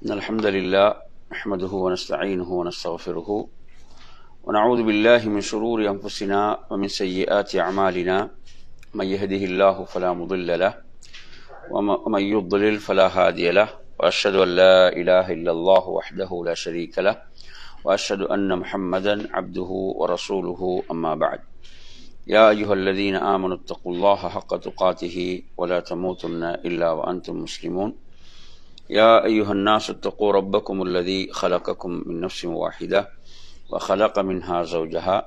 إن الحمد لله نحمده ونستعينه ونستغفره ونعوذ بالله من شرور أنفسنا ومن سيئات أعمالنا من يهده الله فلا مضل له ومن يضلل فلا هادي له وأشهد أن لا إله إلا الله وحده لا شريك له وأشهد أن محمدا عبده ورسوله أما بعد يا أيها الذين آمنوا اتقوا الله حق تقاته ولا تموتن إلا وأنتم مسلمون يا أيها الناس اتقوا ربكم الذي خلقكم من نفس واحدة وخلق منها زوجها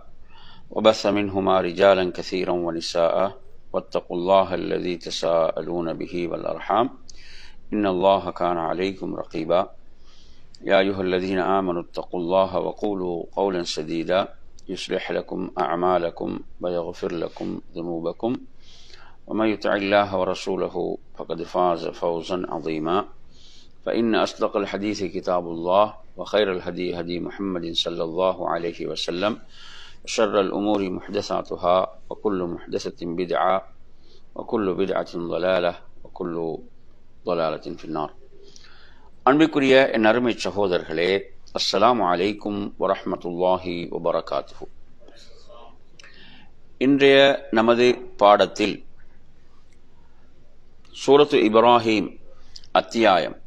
وبث منهما رجالا كثيرا ونساء واتقوا الله الذي تساءلون به والأرحام إن الله كان عليكم رقيبا يا أيها الذين آمنوا اتقوا الله وقولوا قولا سديدا يصلح لكم أعمالكم ويغفر لكم ذنوبكم ومن يطع الله ورسوله فقد فاز فوزا عظيما فإن أصدق الحديث كتاب الله وخير الهدي هدي محمد صلى الله عليه وسلم وشر الأمور محدثاتها وكل محدثة بدعة وكل بدعة ضلالة وكل ضلالة في النار. அன்பிற்குரிய என் அருமை சகோதரர்களே, அஸ்ஸலாமு அலைக்கும் வரஹ்மத்துல்லாஹி வபரகாத்துஹு. இன்றைய நமது பாடத்தில் சூரத்து இப்ராஹிம் அத்தியாயம்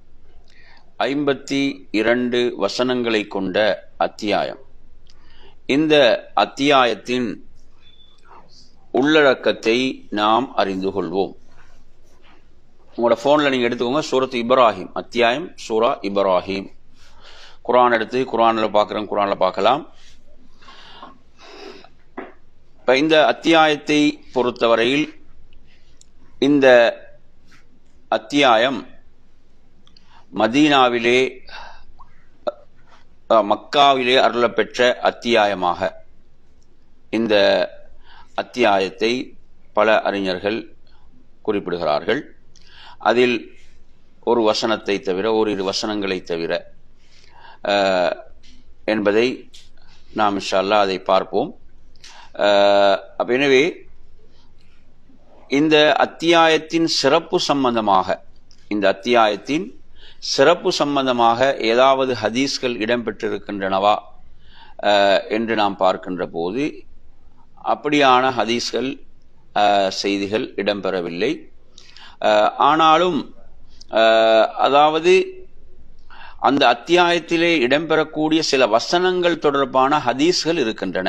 52 வசனங்களை கொண்ட அத்தியாயம். இந்த அத்தியாயத்தின் உள்ளடக்கத்தை நாம் அறிந்து கொள்வோம். உங்களோட போன்ல நீங்க எடுத்துக்கோங்க, சூரத்து இப்ராஹிம் அத்தியாயம், சூரா இப்ராஹிம். குர்ஆன் எடுத்து குர்ஆன்ல பார்க்கலாம். இப்ப இந்த அத்தியாயத்தை பொறுத்தவரையில் இந்த அத்தியாயம் மதீனாவிலே மக்காவிலே அருளப்பெற்ற அத்தியாயமாக இந்த அத்தியாயத்தை பல அறிஞர்கள் குறிப்பிடுகிறார்கள். அதில் ஒரு வசனத்தை தவிர, ஓரிரு வசனங்களை தவிர என்பதை நாம் இன்ஷா அல்லாஹ் அதை பார்ப்போம். எனவே இந்த அத்தியாயத்தின் சிறப்பு சம்பந்தமாக ஏதாவது ஹதீஸ்கள் இடம்பெற்றிருக்கின்றனவா என்று நாம் பார்க்கின்ற போது அப்படியான ஹதீஸ்கள் செய்திகள் இடம்பெறவில்லை. ஆனாலும் அதாவது அந்த அத்தியாயத்திலே இடம்பெறக்கூடிய சில வசனங்கள் தொடர்பான ஹதீஸ்கள் இருக்கின்றன.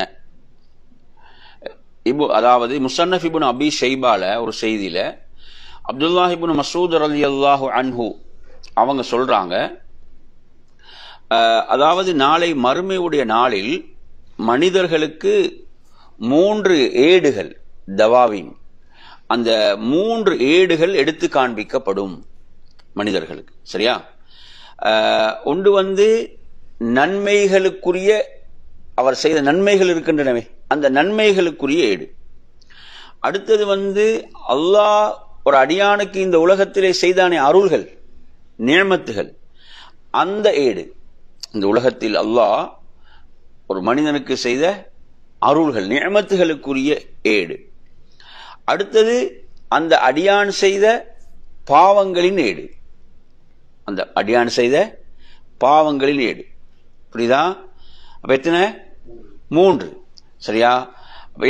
அதாவது முஸன்னஃப் இப்னு அபி ஷைபால ஒரு செய்தியில அப்துல்லாஹ் இப்னு மஸ்ஊத் ரலியல்லாஹு அன்ஹு அவங்க சொல்றாங்க, அதாவது நாளை மறுமையுடைய நாளில் மனிதர்களுக்கு 3 ஏடுகள், தவாவின், அந்த 3 ஏடுகள் எடுத்து காண்பிக்கப்படும் மனிதர்களுக்கு. சரியா? ஒன்று நன்மைகளுக்குரிய, அவர் செய்த நன்மைகள் இருக்கின்றனவே, அந்த நன்மைகளுக்குரிய ஏடு. அடுத்தது அல்லாஹ் ஒரு அடியானுக்கு இந்த உலகத்திலே செய்தானே அருள்கள், நிஅமத்துகள், அந்த ஏடு. இந்த உலகத்தில் அல்லாஹ் ஒரு மனிதனுக்கு செய்த அருள்கள், நிஅமத்துகளுக்குரிய ஏடு. அடுத்தது அந்த அடியான் செய்த பாவங்களின் ஏடு, அந்த அடியான் செய்த பாவங்களின் ஏடு. புரியுதா? அப்ப எத்தனை? 3. சரியா?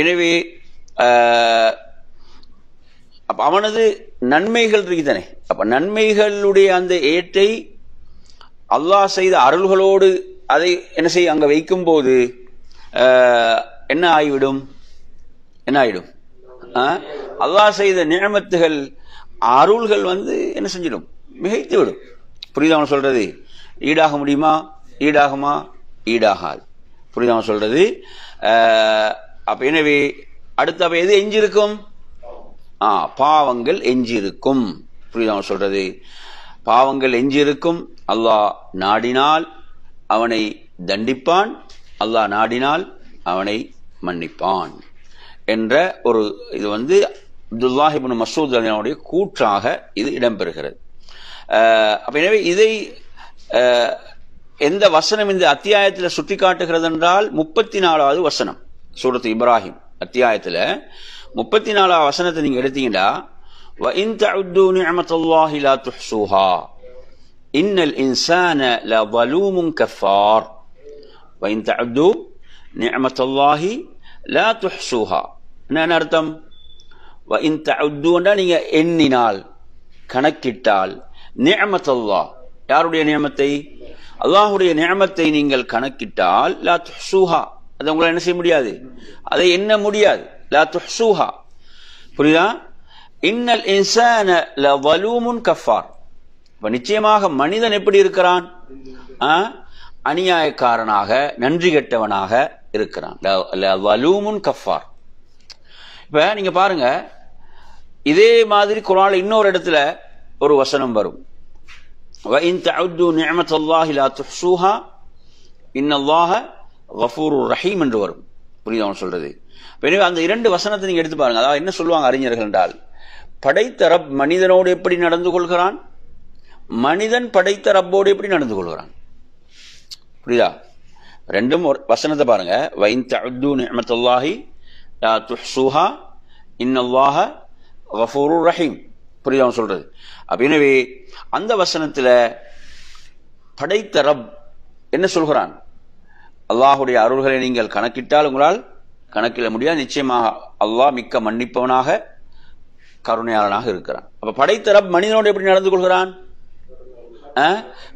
எனவே அப்ப அவனது நன்மைகள் இருக்குதானே, அப்ப நன்மைகளுடைய அந்த ஏட்டை அல்லாஹ் செய்த அருள்களோடு அதை என்ன செய்ய அங்க வைக்கும் போது என்ன ஆகிவிடும்? அல்லாஹ் செய்த நிஅமத்துகள், அருள்கள் என்ன செஞ்சிடும்? மிகைத்து விடும். புரியுதா அவன் சொல்றது? ஈடாக முடியுமா? ஈடாகுமா? ஈடாகாது. புரியுதா அவன் சொல்றது? அப்ப எனவே அடுத்த எது எஞ்சிருக்கும்? பாவங்கள் எஞ்சிருக்கும். புரியுதா அவன் சொல்றது? பாவங்கள் எஞ்சிருக்கும். அல்லாஹ் நாடினால் அவனை தண்டிப்பான், அல்லாஹ் நாடினால் அவனை மன்னிப்பான் என்ற ஒரு இது அப்துல்லாஹ் இப்னு மஸ்ஊத் ரலியல்லாஹு கூற்றாக இது இடம்பெறுகிறது. அப்ப எனவே இதை எந்த வசனம் இந்த அத்தியாயத்தில் சுட்டி காட்டுகிறது என்றால் 34வது வசனம் சூரத்து இப்ராஹிம் அத்தியாயத்தில் 34வது வசனத்தை நீங்க எடுத்தீங்கன்னா, وَإِن تَعُدُّوا نِعْمَةَ اللَّهِ لَا تُحْصُوهَا, இன்னல் இன்சான லஸலூமுன் கஃபார் வ இன் தஅது நிஅமத்தல்லாஹி லா துஹ்ஸூஹா. என்ன அர்த்தம்? வ இன் தஅதுன்னா நீங்க எண்ணினால், கணக்கிட்டால், நிஅமத்தல்லாஹ் யாருடைய நியமத்தை? அல்லாஹ்வுடைய நியமத்தை நீங்கள் கணக்கிட்டால் லா துஹ்ஸூஹா, அதை உங்களால் என்ன செய்ய முடியாது, அதை எண்ண முடியாது. லா துஹ்ஸூஹா, புரியுதா? இன்னல் இன்சான லஸலூமுன் கஃபார். நிச்சயமாக மனிதன் எப்படி இருக்கிறான்? அநியாயக்காரனாக, நன்றி கெட்டவனாக இருக்கிறான். லஸலூமுன் கஃபார். இப்ப நீங்க பாருங்க, இதே மாதிரி குர்ஆன்ல இன்னொரு இடத்துல ஒரு வசனம் வரும். வ இன் தஅது நிஅமத்தல்லாஹி லா துஹ்ஸூஹா இன்னல்லாஹ கஃபூருர் ரஹீம் என்று வரும். புரியுதா அவன் சொல்றது? எனவே அந்த இரண்டு வசனத்தை நீங்க எடுத்து பாருங்க. அதாவது என்ன சொல்லுவாங்க அறிஞர்கள் என்றால், படைத்த ரப் மனிதனோடு எப்படி நடந்து கொள்கிறான், மனிதன் படைத்த ரப்போடு எப்படி நடந்து கொள்கிறான். புரியுதா? ரெண்டும் வசனத்தை பாருங்க. வ இன் தஅது நிஅமத்தல்லாஹி லா துஹ்ஸூஹா இன்னல்லாஹ கஃபூருர் ரஹீம். புரியுதா அவன் சொல்றது? அப்ப எனவே அந்த வசனத்துல படைத்த ரப் என்ன சொல்கிறான்? அல்லாஹுடைய அருள்களை நீங்கள் கணக்கிட்டால் உங்களால் கணக்கிட முடியாது. நிச்சயமாக அல்லாஹ் மிக்க மன்னிப்பவனாக, கருணையாளனாக இருக்கிறான். அப்ப படைத்த ரப் மனிதனோடு எப்படி நடந்து கொள்கிறான்?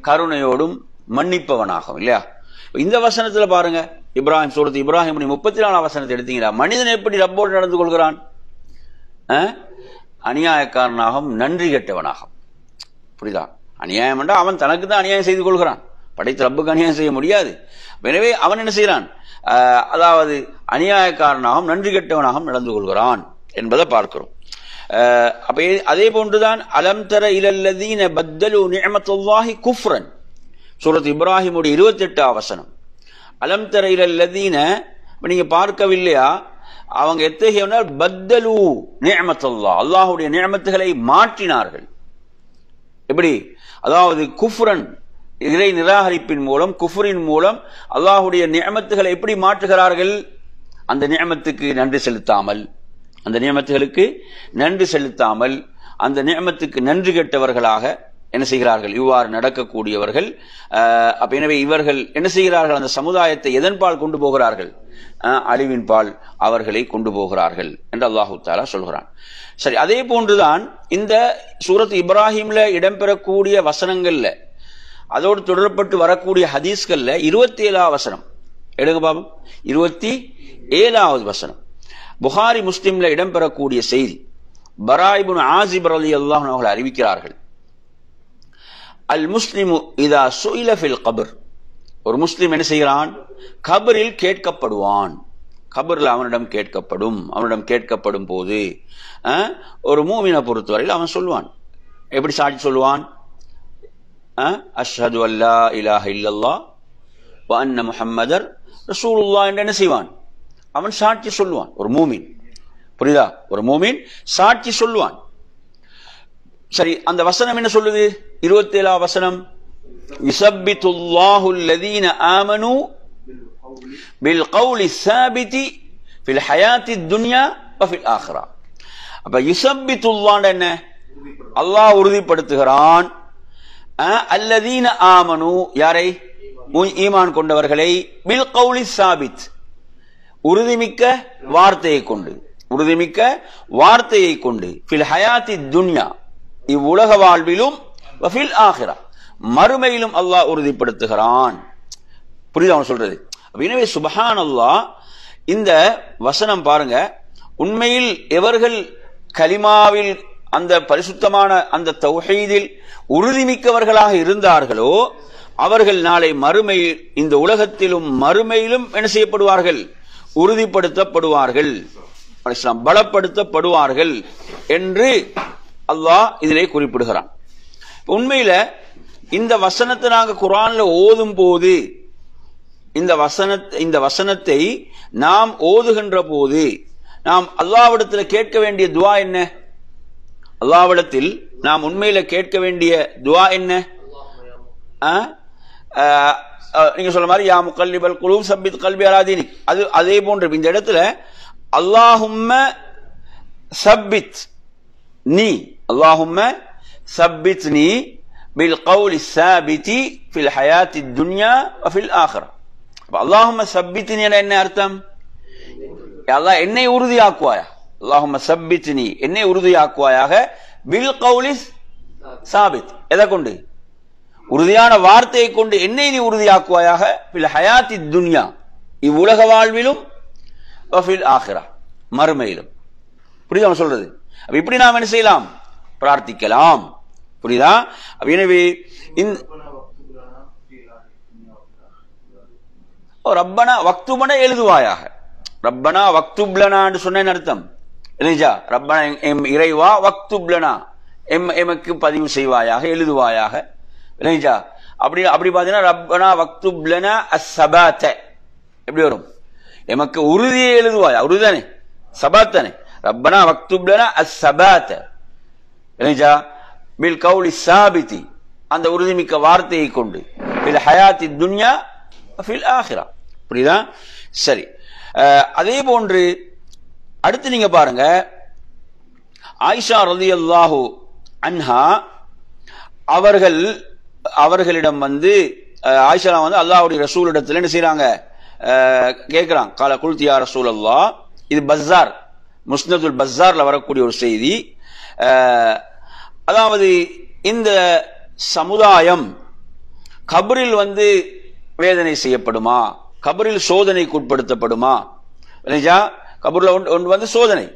கருணையோடும் மன்னிப்பவனாகும், இல்லையா? இந்த வசனத்துல பாருங்க, இப்ராஹிம் சூரத்து இப்ராஹிம் 34 வசனத்தை எடுத்தீங்களா, மனிதன் எப்படி ரப்போடு நடந்து கொள்கிறான்? அநியாயக்காரனாகவும் நன்றி கெட்டவனாகும். புரியுதா? அநியாயம் என்றால் அவன் தனக்கு தான் அநியாயம் செய்து கொள்கிறான், படைத்த ரப்புக்கு அநியாயம் செய்ய முடியாது. எனவே அவன் என்ன செய்கிறான்? அதாவது அநியாயக்காரனாகவும் நன்றி கெட்டவனாகவும் நடந்து கொள்கிறான் என்பதை பார்க்கிறோம். அப்ப அதே போன்றுதான் அலம் தர இலல்லதீன பத்தலு நிஅமத்துல்லாஹி குஃப்ரன், சூரத் இப்ராஹிமுடைய 28 வசனம். அலம் தர இலல்லதீன, நீங்க பார்க்கவில்லையா, அவங்க எத்தகைய பத்தலு நிஅமத்துல்லாஹ், அல்லாஹ்வுடைய நிஅமத்துகளை மாற்றினார்கள். எப்படி? அதாவது குஃப்ரன், இறை நிராகரிப்பின் மூலம், குஃப்ரின் மூலம் அல்லாஹ்வுடைய நிஅமத்துகளை எப்படி மாற்றுகிறார்கள்? அந்த நிஅமத்துக்கு நன்றி செலுத்தாமல், அந்த நியமத்துகளுக்கு நன்றி செலுத்தாமல், அந்த நியமத்துக்கு நன்றி கெட்டவர்களாக என்ன செய்கிறார்கள்? இவ்வாறு நடக்கக்கூடியவர்கள். அப்ப எனவே இவர்கள் என்ன செய்கிறார்கள்? அந்த சமுதாயத்தை எதன் பால் கொண்டு போகிறார்கள்? அழிவின் பால் அவர்களை கொண்டு போகிறார்கள் என்று அல்லாஹு தஆலா சொல்கிறான். சரி, அதே போன்றுதான் இந்த சூரத் இப்ராஹிம்ல இடம்பெறக்கூடிய வசனங்கள்ல, அதோடு தொடரப்பட்டு வரக்கூடிய ஹதீஸ்கள்ல 27 வசனம் எடுங்க பாபம். 27வது வசனம் புகாரி முஸ்லிம்ல இடம்பெறக்கூடிய செய்தி. பரா இப்னு ஆசிப் ரலியல்லாஹு அன்ஹு அவர்கள் அறிவிக்கிறார்கள், அல் முஸ்லிமு இதா சுஇல ஃபில் கப்ர், ஒரு முஸ்லிம் என்ன செய்கிறான்? கபரில் கேட்கப்படுவான். கபரில் அவனிடம் கேட்கப்படும். அவனிடம் கேட்கப்படும் போது ஒரு மூமினை பொறுத்தவரையில் அவன் சொல்லுவான். எப்படி சாட்சி சொல்லுவான்? அஷ்ஹது அல்லா இலாஹ இல்லல்லாஹ் வ அன்ன முஹம்மதர் ரசூலுல்லாஹ் என்று என்ன செய்வான்? அவன் சாட்சி சொல்லுவான். ஒரு மூமின், புரியுதா? ஒரு மூமின் சாட்சி சொல்லுவான். சரி, அந்த வசனம் என்ன சொல்லுது? 27 வசனம், யுஸப்பித்துல்லாஹு அல்லதீன ஆமனு பில் கௌலி ஸாபிதி ஃபில் ஹயாத்தித் துன்யா வ ஃபில் ஆখিরা. அப்ப யுஸப்பித்துல்லாஹ் என்ன? அல்லாஹ் உறுதிப்படுத்துகிறான். அல்லதீன ஆமனு, யாரை? ஈமான் கொண்டவர்களை, பில் கௌலி ஸாபித், உறுதிமிக்க வார்த்தையை கொண்டு, உறுதிமிக்க வார்த்தையை கொண்டு, ஃபில் ஹயாத்தித் துன்யா, இவ்வுலக வாழ்விலும், வ ஃபில் ஆখিরা, மறுமையிலும் அல்லாஹ் உறுதிப்படுத்துகிறான். புரியுதா அவன் சொல்றது? எனவே சுப்ஹானல்லாஹ், இந்த வசனம் பாருங்க, உண்மையில் எவர்கள் கலிமாவில், அந்த பரிசுத்தமான அந்த தௌஹீதில் உறுதிமிக்கவர்களாக இருந்தார்களோ அவர்கள் நாளை மறுமையில், இந்த உலகத்திலும் மறுமையிலும் என்ன செய்யப்படுவார்கள்? உறுதிப்படுத்தப்படுவார்கள், பலப்படுத்தப்படுவார்கள் என்று அல்லாஹ் இதிலே குறிப்பிடுகிறான். உண்மையில இந்த வசனத்தை நாங்க குர்ஆன்ல ஓதும் போது, இந்த வசனத்தை நாம் ஓதுகின்ற போது நாம் அல்லாஹ்விடத்தில் கேட்க வேண்டிய துஆ என்ன? அல்லாஹ்விடத்தில் நாம் உண்மையில கேட்க வேண்டிய துஆ என்ன? நீங்க சொல்ற மாதிரி யா முகல்லிபல் குலூப் சப்பித் கல்பி அலா தீனிக், அது அதே போன்று இந்த இடத்துல அல்லாஹும்ம சப்பித் நீ, அல்லாஹும்ம சப்பித் நீ بالقول الثابت في الحياة الدنيا وفي الآخرة. اللهم ثبتني என்ன அர்த்தம்? அல்லாஹ் என்னை உறுதியாக்குவாயா, اللهم ثبتني என்னை உறுதியாக்குவாயாக, بالقول الثابت எதை கொண்டு? உறுதியான வார்த்தையை கொண்டு என்னை நீ உறுதியாக்குவாயாக, في الحياة الدنيا இவ்வுலக வாழ்விலும் وفي الآخرة மறுமையிலும். புரியுதா சொல்றது? அப்ப இப்படி நாம் என்ன செய்யலாம்? பிரார்த்திக்கலாம். புரியுதா? எனவே ரப்பனா வக்துபன எழுதுவாயாக, ரப்பனா வக்துப்லனான்னு சொன்ன அர்த்தம் இல்லையா? ரப்பனா இறைவா வக்துப்லனா எமக்கு பதிவு செய்வாயாக, எழுதுவாயாக இல்லையா? அப்படி அப்படி பார்த்தீங்கன்னா ரப்பனா வக்துப்லனா அஸ்ஸபாத எப்படி வரும்? எமக்கு உறுதியை எழுதுவாயா, உறுதிதானே சபாத்தானே. ரப்பனா வக்துப்லனா அஸ்ஸபாத இல்லையா? பில் கௌலி சாபிதி அந்த உறுதிமிக்க வார்த்தையை கொண்டு, பில் ஹயாத்தி துன்யா ஃபில் ஆஹிரா. புரியுதா? சரி. அதே போன்று அடுத்து நீங்க பாருங்க, ஆயிஷா ரலியல்லாஹு அன்ஹா அவர்களிடம் ஆயிஷா அல்லாஹ்வுடைய ரசூலிடத்தில் என்ன செய்யறாங்க? கேட்கிறாங்க. கால குல்தி யா ரசூலல்லாஹ். இது பஸார், முஸ்னதுல் பஸார்ல வரக்கூடிய ஒரு செய்தி. அதாவது இந்த சமுதாயம் கபரில் வேதனை செய்யப்படுமா, கபரில் சோதனைக்கு உட்படுத்தப்படுமா? கபூர்ல ஒன்று சோதனை,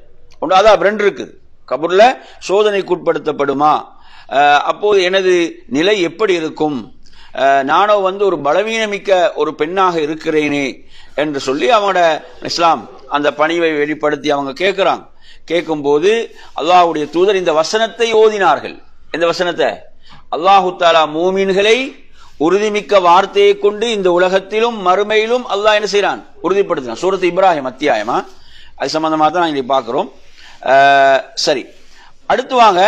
ஒன்று அதான் ரெண்டு இருக்குது. கபூர்ல சோதனைக்கு உட்படுத்தப்படுமா? அப்போது எனது நிலை எப்படி இருக்கும்? நானோ ஒரு பலவீனமிக்க ஒரு பெண்ணாக இருக்கிறேனே என்று சொல்லி அவங்களோட இஸ்லாம் அந்த பணிவை வெளிப்படுத்தி அவங்க கேட்கிறாங்க. கேட்கும் போது அல்லாஹ்வுடைய தூதர் இந்த வசனத்தை ஓதினார்கள். இந்த வசனத்தை அல்லாஹு தஆலா மூமின்களை உறுதிமிக்க வார்த்தையை கொண்டு இந்த உலகத்திலும் மறுமையிலும் அல்லாஹ் என்ன செய்யறான்? உறுதிப்படுத்தினான். சூரத் இப்ராஹிம் அத்தியாயமா, அது சம்பந்தமா தான் நாங்கள் பார்க்கிறோம். சரி, அடுத்து வாங்க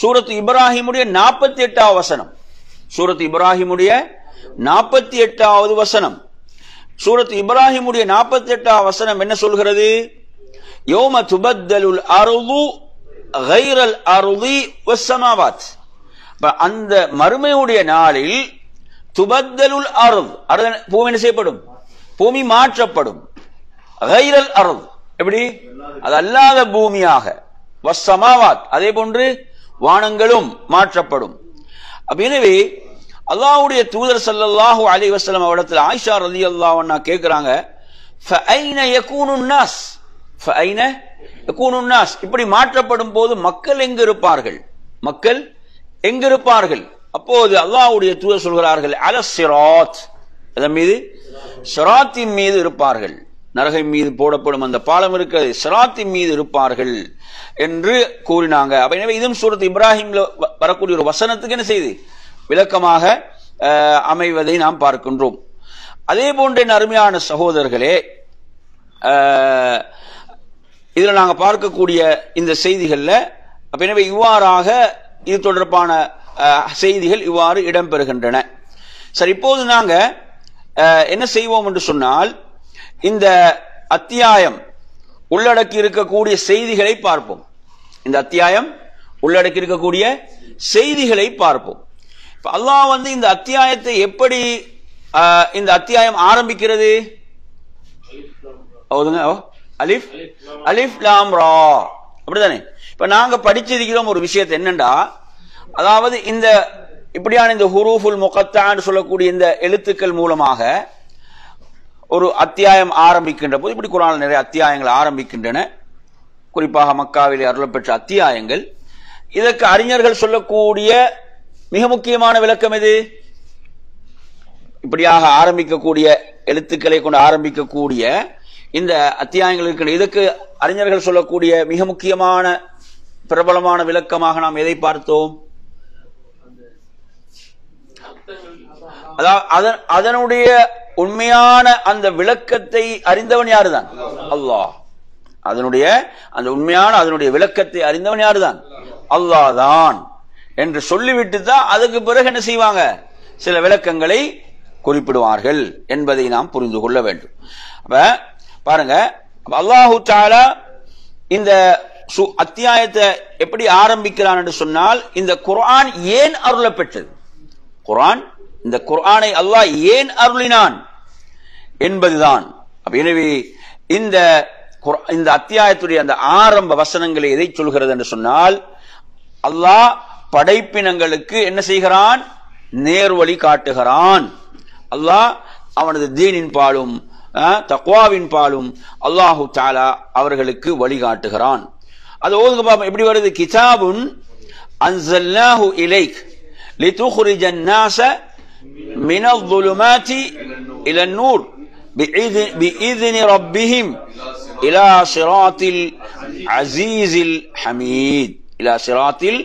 சூரத் இப்ராஹிமுடைய 48வது வசனம். சூரத் இப்ராஹிமுடைய 48வது வசனம். சூரத் இப்ராஹிமுடைய 48வது வசனம் என்ன சொல்கிறது? யௌம துபத்தலுல் அர்து கைரல் அர்தி வஸ்ஸமாவாத். அந்த மறுமையுடைய நாளில் துபத்தலுல் அர்து, பூமி என்ன செய்யப்படும்? பூமி மாற்றப்படும். கைரல் அர்து எப்படி? அது அல்லாத பூமியாக. வஸ்ஸமாவாத் அதே போன்று வானங்களும் மாற்றப்படும். எனவே அல்லாஹ்வுடைய தூதர் ஸல்லல்லாஹு அலைஹி வஸல்லம் அவரிடத்தில் ஆயிஷா ரலியல்லாஹு அன்ஹா கேக்குறாங்க, ஃபஐன யகூனுன் நாஸ், ஃபஐன யகூனுன் நாஸ், இப்படி மாற்றப்படும் போது மக்கள் எங்கு இருப்பார்கள்? மக்கள் எங்கு இருப்பார்கள்? அப்போது அல்லாஹ்வுடைய தூதர் சொல்கிறார்கள், அலஸ் சிராத், அதன் மீது சிராத்தின் மீது இருப்பார்கள். நரகை மீது போடப்படும் அந்த பாலம் இருக்கிறது, சிராத்தின் மீது இருப்பார்கள் என்று கூறினாங்க. எனவே இதுவும் சூரத் இப்ராஹிம்ல வரக்கூடிய ஒரு வசனத்துக்கு என்ன செய்து விளக்கமாக அமைவதை நாம் பார்க்கின்றோம். அதே போன்ற அருமையான சகோதரர்களே, இதுல நாங்க பார்க்கக்கூடிய இந்த செய்திகள்ல எனவே இவ்வாறாக இது தொடர்பான செய்திகள் இவ்வாறு இடம்பெறுகின்றன. சரி, இப்போது நாங்க என்ன செய்வோம் என்று சொன்னால், இந்த அத்தியாயம் உள்ளடக்கி இருக்கக்கூடிய செய்திகளை பார்ப்போம். இந்த அத்தியாயம் உள்ளடக்கி இருக்கக்கூடிய செய்திகளை பார்ப்போம். இப்ப அல்லாஹ் இந்த அத்தியாயத்தை எப்படி இந்த அத்தியாயம் ஆரம்பிக்கிறது? அலிஃப் அலிஃப் லாம் ரா, அப்படிதானே? இப்ப நாங்க படிச்சிருக்கிறோம் ஒரு விஷயத்தை என்னண்டா, அதாவது இந்த இப்படியான இந்த ஹுரூஃபுல் முகத்தான்னு சொல்லக்கூடிய இந்த எழுத்துக்கள் மூலமாக ஒரு அத்தியாயம் ஆரம்பிக்கின்ற போது, இப்படி குர்ஆனில் நிறைய அத்தியாயங்கள் ஆரம்பிக்கின்றன, குறிப்பாக மக்காவிலே அருளப்பெற்ற அத்தியாயங்கள். இதற்கு அறிஞர்கள் சொல்லக்கூடிய மிக முக்கியமான விளக்கம் எது? இப்படியாக ஆரம்பிக்கக்கூடிய எழுத்துக்களை கொண்டு ஆரம்பிக்கக்கூடிய இந்த அத்தியாயங்கள் இருக்கின்ற இதற்கு அறிஞர்கள் சொல்லக்கூடிய மிக முக்கியமான பிரபலமான விளக்கமாக நாம் எதை பார்த்தோம்? அதாவது அதனுடைய உண்மையான அந்த விளக்கத்தை அறிந்தவன் யாருதான்? அல்லாஹ். அதனுடைய அந்த உண்மையான அதனுடைய விளக்கத்தை அறிந்தவன் யாருதான்? அல்லாஹ் தான் என்று சொல்லிவிட்டு தான் அதுக்கு பிறகு என்ன செய்வாங்க? சில விளக்கங்களை குறிப்பிடுவார்கள் என்பதை நாம் புரிந்து கொள்ள வேண்டும். அப்ப பாருங்க, அல்லாஹு தஆலா இந்த அத்தியாயத்தை எப்படி ஆரம்பிக்கிறான் என்று சொன்னால், இந்த குர்ஆன் ஏன் அருளப்பெற்றது, இந்த குர்ஆனை அல்லாஹ் ஏன் அருளினான் என்பதுதான். எனவே இந்த அத்தியாயத்துடைய அந்த ஆரம்ப வசனங்களை எதை சொல்கிறது என்று சொன்னால், அல்லாஹ் படைப்பினங்களுக்கு என்ன செய்கிறான், நேர்வழி காட்டுகிறான். அல்லாஹ் அவனது தீனின் பாலும் தக்வாவின் பாலும் அல்லாஹு தஆலா அவர்களுக்கு வழிகாட்டுகிறான். அது ஓதுங்க பாப்போம், எப்படி வருது? கிதாபுன் அன்ஸல்னாஹு இலைக் லிதுக்ரிஜன் நாஸ மினல் ظுலுமாத்தி இலன் நூர் பிஇذن ரப்பிஹிம் இலா ஸிராத்தில் அஸீஸில் ஹமீத், இலா ஸிராத்தில்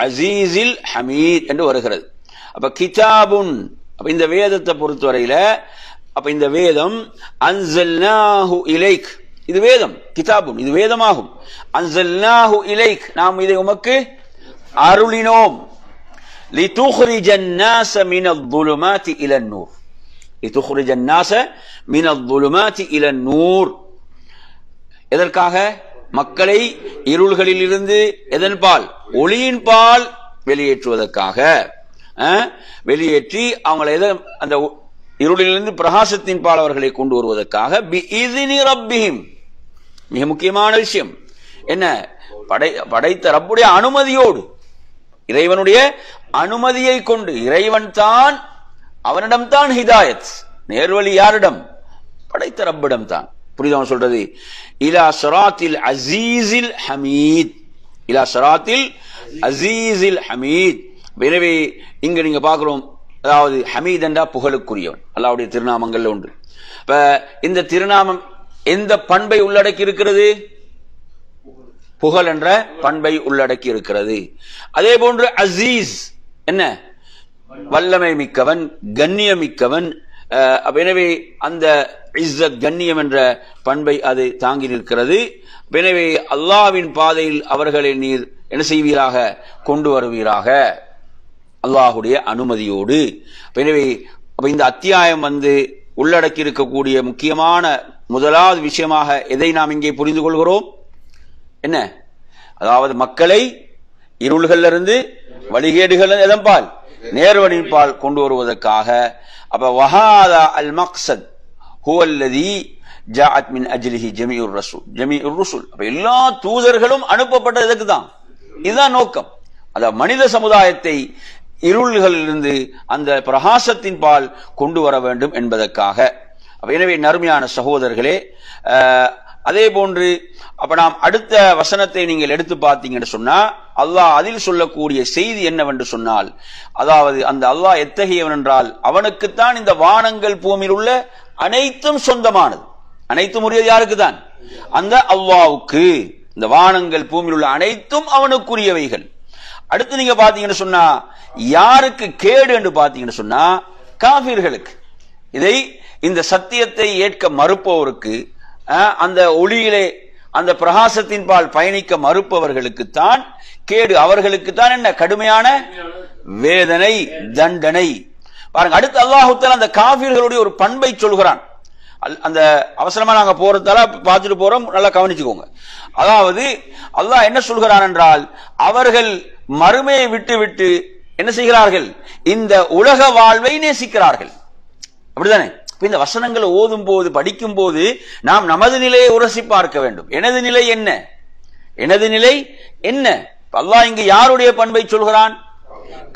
அஸீஸில் ஹமீத் என்று வருகிறது. அப்ப கிதாபுன், அப்ப இந்த வேதத்தை பொறுத்தவரையில, அப்ப இந்த வேதம் அன்ஸல்னாஹு இலைக், இது வேதம், கிதாபுன் இது வேதமாகும். அன்ஸல்னாஹு இலைக், நாம் இதை உமக்கு அருளினோம். லிதுக்ரிஜன் நாஸ மினல் ظுலுமாத்தி இலன் நூர், லிதுக்ரிஜன் நாஸ மினல் ظுலுமாத்தி இலன் நூர். எதற்காக? மக்களை இருள்களில் இருந்து எதன் பால், ஒளியின் பால் வெளியேற்றுவதற்காக. வெளியேற்றி அவங்களை அந்த இருளிலிருந்து பிரகாசத்தின் பால் அவர்களை கொண்டு வருவதற்காக. பிஇذن ரப்பிஹிம், மிக முக்கியமான விஷயம் என்ன, படைத்த ரப்புடைய அனுமதியோடு, இறைவனுடைய அனுமதியை கொண்டு. இறைவன் தான், அவனிடம் தான் ஹிதாயத், நேர்வழி யாரிடம்? படைத்த ரப்பிடம் தான். புரியுதா சொல்றது? இலா ஸிராத்தில் அஸீஸில் ஹமீத், இலா ஸிராத்தில் அஸீஸில் ஹமீத். எனவே இங்க நீங்க பார்க்கிறோம், அதாவது ஹமீத் என்றா புகழுக்குரியவன், அல்லாஹ்வுடைய திருநாமங்கள்ல உண்டு. இப்ப இந்த திருநாமம் எந்த பண்பை உள்ளடக்கி இருக்கிறது? புகழ் என்ற பண்பை உள்ளடக்கி இருக்கிறது. அதே போன்று அசீஸ் என்ன, வல்லமை மிக்கவன், கண்ணியமிக்கவன். எனவே அந்த இஸ்ஸத், கண்ணியம் என்ற பண்பை அது தாங்கி நிற்கிறது. எனவே அல்லாஹ்வின் பாதையில் அவர்களை நீர் என்ன செய்வீராக, கொண்டு வருவீராக, அல்லாஹுடைய அனுமதியோடு. எனவே இந்த அத்தியாயம் உள்ளடக்கி இருக்கக்கூடிய முக்கியமான முதலாவது விஷயமாக எதை நாம் இங்கே புரிந்து கொள்கிறோம்? என்ன, அதாவது மக்களை இருள்களிலிருந்து வழிகேடுகள் எதன்பால், நேர்வழியின் பால் கொண்டு வருவதற்காக. அப்ப வஹாதா அல் மக்ஸத் ஹுவல்லதி ஜாஅத் மின் அஜ்லிஹி ஜமீஉர் ருசுல். அப்ப எல்லா தூதர்களும் அனுப்பப்பட்டது எதுக்கு தான்? இதுதான் நோக்கம். அத மனித சமுதாயத்தை இருள்களிலிருந்து அந்த பிரகாசத்தின் பால் கொண்டு வர வேண்டும் என்பதற்காக. எனவே நறுமையான சகோதரர்களே, அதே போன்று அப்ப நாம் அடுத்த வசனத்தை நீங்கள் எடுத்து பார்த்தீங்கன்னு சொன்னா, அல்லாஹ் அதில் சொல்லக்கூடிய செய்தி என்னவென்று சொன்னால், அதாவது அந்த அல்லாஹ் எத்தகையவன் என்றால், அவனுக்குத்தான் இந்த வானங்கள் பூமியில் உள்ள அனைத்தும் சொந்தமானது. அனைத்தும் உரியது யாருக்கு தான்? அந்த அல்லாஹ்வுக்கு. இந்த வானங்கள் பூமியில் உள்ள அனைத்தும் அவனுக்குரியவைகள். அடுத்து நீங்க பாத்தீங்கன்னு சொன்னா, யாருக்கு கேடு என்று பாத்தீங்கன்னு சொன்னா, காஃபிர்களுக்கு. இந்த சத்தியத்தை ஏற்க மறுப்பவருக்கு, அந்த ஒளியிலே அந்த பிரகாசத்தின் பால் பயணிக்க மறுப்பவர்களுக்கு தான் கேடு. அவர்களுக்கு தான் என்ன, கடுமையான வேதனை, தண்டனை. பாருங்க, அடுத்து அல்லாஹ் தஆலா அந்த காஃபிர்களுடைய ஒரு பண்பை சொல்கிறான். அந்த அவசரமா நாங்க போறதால பார்த்துட்டு போறோம், நல்லா கவனிச்சுக்கோங்க. அதாவது அல்லாஹ் என்ன சொல்கிறான் என்றால், அவர்கள் மறுமையை விட்டு விட்டு என்ன செய்கிறார்கள், இந்த உலக வாழ்வை நேசிக்கிறார்கள். அப்படிதானே? இந்த வசனங்களை ஓதும் போது, படிக்கும் போது நாம் நமது நிலையை உரசி பார்க்க வேண்டும். எனது நிலை என்ன, எனது நிலை என்ன? அல்லாஹ் இங்கு யாருடைய பண்பை சொல்கிறான்?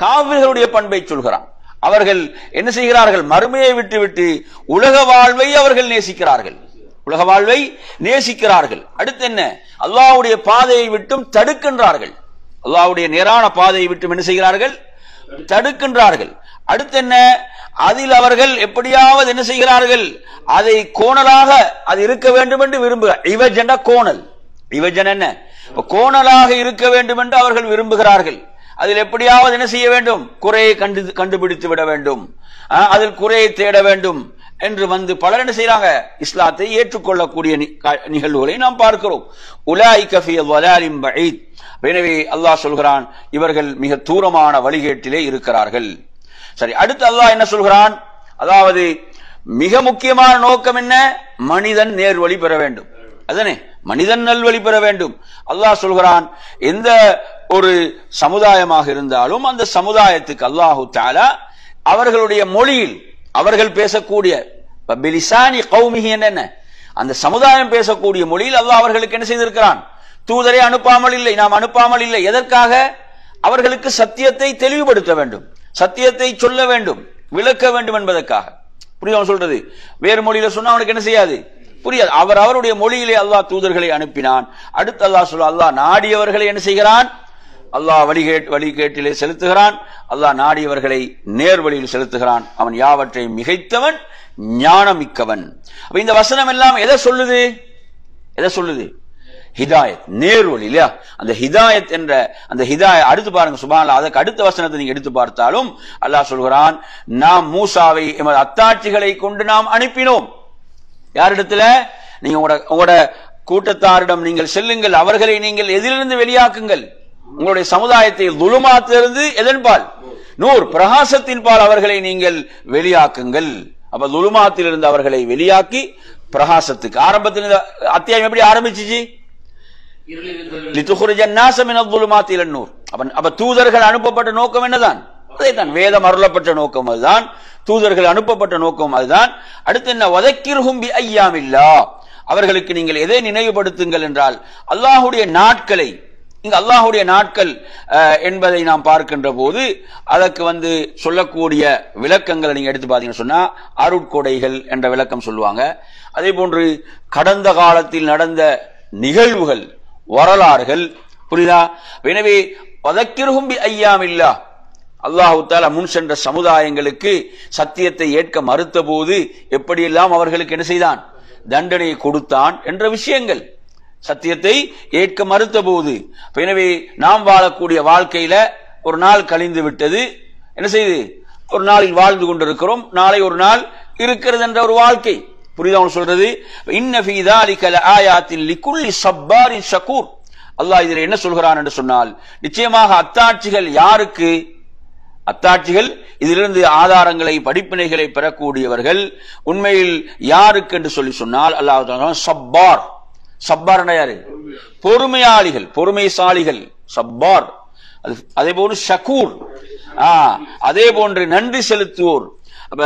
காஃபிர்களுடைய பண்பை சொல்கிறான். அவர்கள் என்ன செய்கிறார்கள், மறுமையை விட்டு விட்டு உலக வாழ்வை அவர்கள் நேசிக்கிறார்கள், உலக வாழ்வை நேசிக்கிறார்கள். அடுத்து என்ன, அல்லாஹ்வுடைய பாதையை விட்டும் தடுக்கின்றார்கள். அல்லாஹ்வுடைய நேரான பாதையை விட்டும் என்ன செய்கிறார்கள், தடுக்கின்றார்கள். அடுத்து என்ன, அதில் அவர்கள் எப்படியாவது என்ன செய்கிறார்கள், அதை கோணலாக அது இருக்க வேண்டும் என்று விரும்புகிறார். இவஜன கோணல், இவஜன என்ன, கோணலாக இருக்க வேண்டும் என்று அவர்கள் விரும்புகிறார்கள். அதில் எப்படியாவது என்ன செய்ய வேண்டும், குறையை கண்டுபிடித்து விட வேண்டும், அதில் குறையை தேட வேண்டும் என்று பலர் என்ன செய்யறாங்க, இஸ்லாத்தை ஏற்றுக்கொள்ளக்கூடிய நிகழ்வுகளை நாம் பார்க்கிறோம். உலாயிக ஃபீ ضلالٍ بعيد. எனவே அல்லாஹ் சொல்கிறான், இவர்கள் மிக தூரமான வழிகேட்டிலே இருக்கிறார்கள். சரி, அடுத்து அல்லாஹ் என்ன சொல்கிறான், அதாவது மிக முக்கியமான நோக்கம் என்ன, மனிதன் நேர்வழி பெற வேண்டும். அதனே மனிதன் நல்வழி பெற வேண்டும். அல்லாஹ் சொல்கிறான், எந்த ஒரு சமுதாயமாக இருந்தாலும் அந்த சமுதாயத்துக்கு அல்லாஹு தஆலா அவர்களுடைய மொழியில் அவர்கள் பேசக்கூடிய பிலிசானி கௌமிஹி என்ன, அந்த சமுதாயம் பேசக்கூடிய மொழியில் அல்லாஹ் அவர்களுக்கு என்ன செய்திருக்கிறான்? தூதரை அனுப்பாமல் இல்லை, நாம் அனுப்பாமல் இல்லை. எதற்காக? அவர்களுக்கு சத்தியத்தை தெளிவுபடுத்த வேண்டும், சத்தியத்தை சொல்ல வேண்டும், விளக்க வேண்டும் என்பதற்காக. புரியுது சொல்றது? வேறு மொழியில சொன்னா அவனுக்கு என்ன செய்யாது, புரியாது. அவருடைய மொழியிலே அல்லாஹ் தூதர்களை அனுப்பினான். அடுத்து அல்லாஹ் சொல்ல, அல்லாஹ் நாடியவர்களை என்ன செய்கிறான்? அல்லாஹ் வழிகேட்டிலே செலுத்துகிறான். அல்லாஹ் நாடியவர்களை நேர்வழியில் செலுத்துகிறான். அவன் யாவற்றையும் மிகைத்தவன், ஞானமிக்கவன். அப்ப இந்த வசனம் எல்லாம் எதை சொல்லுது? எதை சொல்லுது? ஹிதாயத், நேர்வழி இல்லையா? அந்த ஹிதாயத் என்ற அந்த ஹிதாயத் அடுத்து பாருங்க சுப்ஹானல்லாஹ். அதற்கு அடுத்த வசனத்தை நீங்க எடுத்து பார்த்தாலும் அல்லாஹ் சொல்கிறான், நாம் மூசாவை எமது அத்தாட்சிகளை கொண்டு நாம் அனுப்பினோம். யாரிடத்துல? நீங்க உங்களோட கூட்டத்தாரிடம் நீங்கள் செல்லுங்கள், அவர்களை நீங்கள் எதிலிருந்து வெளியாக்குங்கள்? உங்களுடைய சமுதாயத்தை துலுமாத்திலிருந்து எதன்பால்? நூர், பிரகாசத்தின் பால் அவர்களை நீங்கள் வெளியாக்குங்கள். அப்ப துலுமாத்திலிருந்து அவர்களை வெளியாக்கி பிரகாசத்துக்கு. ஆரம்பத்தில் அத்தியாயம் எப்படி ஆரம்பிச்சிச்சு? அப்ப தூதர்கள் அனுப்பப்பட்ட நோக்கம் என்னதான்? அதைத்தான், வேதம் அருளப்பட்ட நோக்கம் அதுதான், தூதர்கள் அனுப்பப்பட்ட நோக்கம் அதுதான். அடுத்து என்ன? வதக்கிர்ஹும் பி அய்யாமில்லாஹ், அவர்களுக்கு நீங்கள் எதை நினைவுபடுத்துங்கள் என்றால் அல்லாஹ்வுடைய நாட்களை. இங்க அல்லாஹ்வுடைய நாட்கள் என்பதை நாம் பார்க்கின்ற போது அதற்கு சொல்லக்கூடிய விளக்கங்களை நீங்க எடுத்து பார்த்தீங்கன்னு சொன்னா அருட்கொடைகள் என்ற விளக்கம் சொல்லுவாங்க. அதே போன்று கடந்த காலத்தில் நடந்த நிகழ்வுகள், வரலாறுகள். புரியுதா? எனவே வதக்கிர்ஹும் பி அய்யாமில்லாஹ், அல்லாஹ் தஆலா முன் சென்ற சமுதாயங்களுக்கு சத்தியத்தை ஏற்க மறுத்த போது எப்படியெல்லாம் அவர்களுக்கு என்ன செய்தான்? தண்டனையை கொடுத்தான் என்ற விஷயங்கள். சத்தியத்தை ஏற்க மறுத்த போது. எனவே நாம் வாழக்கூடிய வாழ்க்கையில ஒரு நாள் கழிந்து விட்டது, என்ன செய்து? ஒரு நாளில் வாழ்ந்து கொண்டிருக்கிறோம், நாளை ஒரு நாள் இருக்கிறது என்ற ஒரு வாழ்க்கை. புரியுதா சொல்றது? இன்ன ஃபீ ذلك لآيات لكل صبار شكور. அல்லாஹ் இதில் என்ன சொல்கிறான் என்று சொன்னால், நிச்சயமாக அத்தாட்சிகள் யாருக்கு? அத்தாட்சிகள், இதிலிருந்து ஆதாரங்களை படிப்பினைகளை பெறக்கூடியவர்கள் உண்மையில் யாருக்கு என்று சொன்னால் அல்லாஹ் சப்பார். சப்பார் யாரு? பொறுமையாளிகள், பொறுமைசாலிகள், சப்பார். அதே போன்று ஷக்கூர், அதே போன்று நன்றி செலுத்துவோர். அப்ப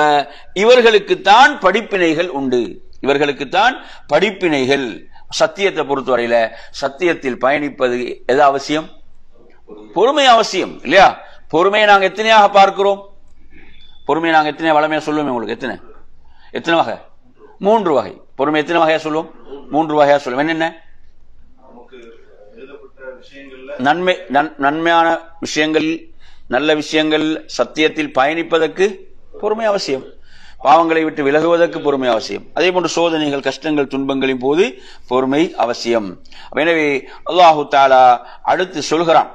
இவர்களுக்குத்தான் படிப்பினைகள் உண்டு, இவர்களுக்குத்தான் படிப்பினைகள். சத்தியத்தை பொறுத்தவரையில சத்தியத்தில் பயணிப்பது எது அவசியம்? பொறுமை அவசியம் இல்லையா? பொறுமையை நாங்க எத்தனையாக பார்க்கிறோம்? பொறுமையை நாங்க எத்தனை வளமையா சொல்லுவோம்? உங்களுக்கு எத்தனை வகை? 3 வகை. பொறுமை எத்தனை வகையா சொல்லுவோம்? 3 வகையா சொல்லுவோம். என்னென்ன? நன்மையான விஷயங்கள், நல்ல விஷயங்கள், சத்தியத்தில் பயணிப்பதற்கு பொறுமை அவசியம். பாவங்களை விட்டு விலகுவதற்கு பொறுமை அவசியம். அதே போன்று சோதனைகள், கஷ்டங்கள், துன்பங்களின் போது பொறுமை அவசியம். எனவே அல்லாஹு தஆலா அடுத்து சொல்கிறான்,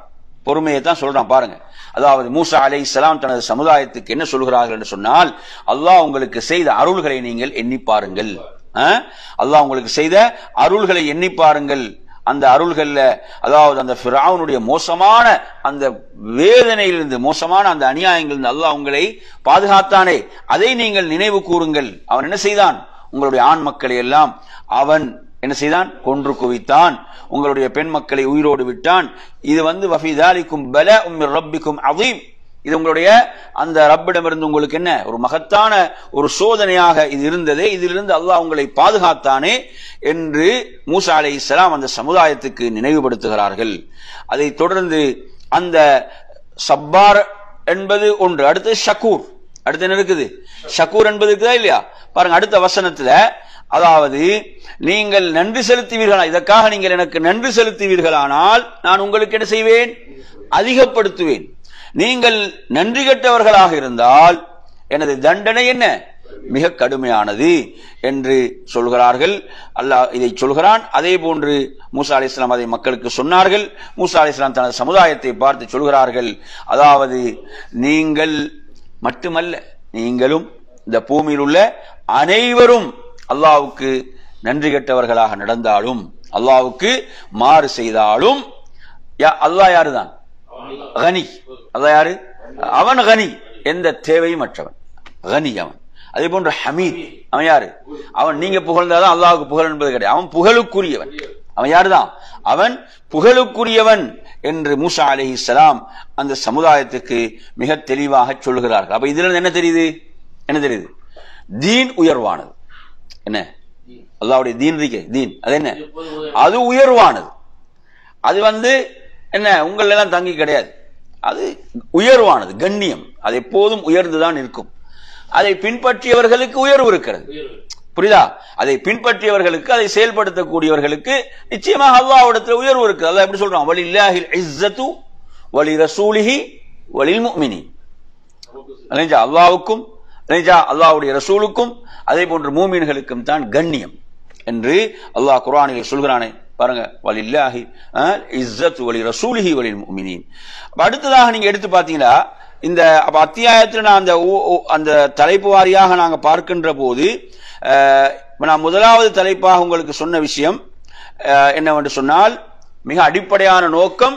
பொறுமையை தான் சொல்றான் பாருங்க. அதாவது மூசா அலைஹிஸ்ஸலாம் தனது சமுதாயத்துக்கு என்ன சொல்கிறார்கள் என்று சொன்னால், அல்லாஹ் உங்களுக்கு செய்த அருள்களை நீங்கள் எண்ணி பாருங்கள். அல்லாஹ் உங்களுக்கு செய்த அருள்களை எண்ணி பாருங்கள். அந்த அருள்கள்ல, அதாவது அந்த ஃபிரௌனுடைய மோசமான அந்த வேதனையிலிருந்து, மோசமான அந்த அநியாயங்களிலிருந்து அல்லாஹ் உங்களை பாதுகாத்தானே, அதை நீங்கள் நினைவு கூறுங்கள். அவன் என்ன செய்தான்? உங்களுடைய ஆண் மக்களை எல்லாம் அவன் என்ன செய்தான்? கொன்று குவித்தான். உங்களுடைய பெண் மக்களை உயிரோடு விட்டான். இது வஃபி ذلكم بلاء من ربكم عظيم. இது உங்களுடைய அந்த ரப்பிடமிருந்து உங்களுக்கு என்ன ஒரு மகத்தான ஒரு சோதனையாக இது இருந்ததே, இதிலிருந்து அல்லாஹ் உங்களை பாதுகாத்தானே என்று மூசா அலைஹிஸ்ஸலாம் அந்த சமுதாயத்துக்கு நினைவுபடுத்துகிறார்கள். அதை தொடர்ந்து அந்த சப்பார் என்பது ஒன்று. அடுத்து ஷக்கூர். அடுத்து என்ன இருக்குது? ஷக்கூர் என்பது இருக்குதா இல்லையா? பாருங்க அடுத்த வசனத்துல, அதாவது நீங்கள் நன்றி செலுத்துவீர்களா, இதற்காக நீங்கள் எனக்கு நன்றி செலுத்துவீர்களானால் நான் உங்களுக்கு என்ன செய்வேன்? அதிகப்படுத்துவேன். நீங்கள் நன்றி கெட்டவர்களாக இருந்தால் எனது தண்டனை என்ன? மிக கடுமையானது என்று சொல்கிறார்கள். அல்லாஹ் இதை சொல்கிறான். அதே போன்று மூசா அலைஹிஸ்ஸலாம் அதை மக்களுக்கு சொன்னார்கள். மூசா அலைஹிஸ்ஸலாம் தனது சமுதாயத்தை பார்த்து சொல்கிறார்கள், அதாவது நீங்கள் மட்டுமல்ல, நீங்களும் இந்த பூமியில் உள்ள அனைவரும் அல்லாஹ்வுக்கு நன்றி கெட்டவர்களாக நடந்தாலும், அல்லாஹ்வுக்கு மாறு செய்தாலும், அல்லாஹ் யாருதான்? கனி. அல்லாஹ் யாரு? அவன் கனி, எந்த தேவையும் அற்றவன், கனி அவன். அதே போன்று ஹமீத், அவன் யாரு? அவன் நீங்க புகழ்ந்தாதான் அல்லாஹ்வுக்கு புகழ் என்பது கிடையாது, அவன் புகழுக்குரியவன், அவன் யாருதான்? அவன் புகழுக்குரியவன் என்று மூசா அலைஹிஸ்ஸலாம் அந்த சமுதாயத்துக்கு மிக தெளிவாக சொல்கிறார்கள். அப்ப இதுல என்ன தெரியுது? தீன் உயர்வானது. என்ன அல்லாஹ்வுடைய தீன் இருக்கே, தீன் அது என்ன? அது உயர்வானது. அது என்ன உங்கள் எல்லாம் தங்கி கிடையாது. அது உயர்வானது, கண்ணியம். அது எப்போதும் உயர்ந்துதான் இருக்கும். அதை பின்பற்றியவர்களுக்கு உயர்வு இருக்கிறது. புரியுதா? அதை பின்பற்றியவர்களுக்கு, அதை செயல்படுத்தக்கூடியவர்களுக்கு நிச்சயமாக அல்லாஹ்விடத்தில் உயர்வு இருக்கு. அல்லாஹ் எப்படி சொல்றான்? வலில்லாஹில் இஸ்ஸத்து வலி ரசூலிஹி வலில் முஃமினீன். அல்லாஹ்வுக்கும் அல்லாஹ்வுடைய ரசூலுக்கும் அதே போன்று மூமின்களுக்கும் தான் கண்ணியம் என்று அல்லாஹ் குர்ஆனில் சொல்கிறானே பாருங்க. வலில்லாஹி இஸ்ஸத்து வலி ரசூலிஹி வலில் முஃமினீன். அடுத்ததாக நீங்க எடுத்து பாத்தீங்கன்னா இந்த அத்தியாயத்தில் நான் அந்த தலைப்பு வாரியாக நாங்க பார்க்கின்ற போது நான் முதலாவது தலைப்பாக உங்களுக்கு சொன்ன விஷயம் என்னவென்று சொன்னால், மிக அடிப்படையான நோக்கம்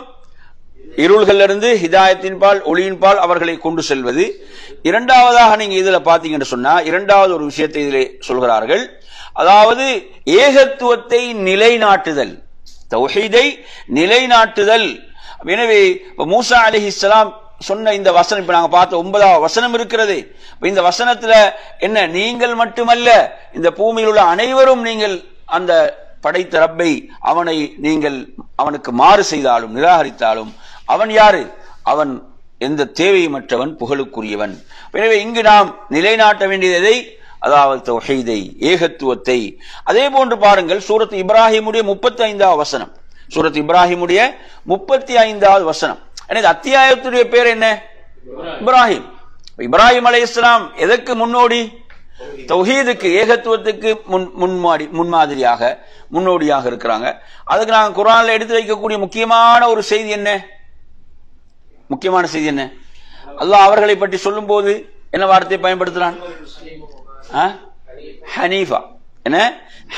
இருள்களிலிருந்து ஹிதாயத்தின் பால், ஒளியின் பால் அவர்களை கொண்டு செல்வது. இரண்டாவதாக நீங்க இதுல பாத்தீங்கன்னு சொன்னா, இரண்டாவது ஒரு விஷயத்தை இதிலே சொல்கிறார்கள். அதாவது ஏகத்துவத்தை நிலைநாட்டுதல், தௌஹீதை நிலைநாட்டுதல். எனவே மூசா அலைஹிஸ்ஸலாம் சொன்ன இந்த வசனம், இப்ப நாங்க பார்த்த 9வது வசனம் இருக்கிறது. இந்த வசனத்துல என்ன? நீங்கள் மட்டுமல்ல, இந்த பூமியில் உள்ள அனைவரும் நீங்கள் அந்த படைத்த ரப்பை அவனுக்கு மாறு செய்தாலும் நிராகரித்தாலும் அவன் யாரு? அவன் எந்த தேவையுமற்றவன், புகழுக்குரியவன். எனவே இங்கு நாம் நிலைநாட்ட வேண்டியதை, அதாவது தௌஹீதை, ஏகத்துவத்தை. அதே போன்று பாருங்கள், சூரத் இப்ராஹிமுடைய 35வது வசனம். சூரத் இப்ராஹிமுடைய 35வது வசனம். எனவே அத்தியாயத்துடைய பேர் என்ன? இப்ராஹிம். இப்ராஹிம் அலைஹிஸ்ஸலாம் எதற்கு முன்னோடி? தௌஹீதுக்கு, ஏகத்துவத்துக்கு முன்மாதிரியாக, முன்னோடியாக இருக்கிறாங்க. அதுக்கு நாங்கள் குர்ஆன்ல எடுத்து வைக்கக்கூடிய முக்கியமான ஒரு செய்தி என்ன? முக்கியமான செய்தி என்ன? அல்லாஹ் அவர்களை பற்றி சொல்லும் போது என்ன வார்த்தையை பயன்படுத்துறான்? ஹனீஃபா. என்ன?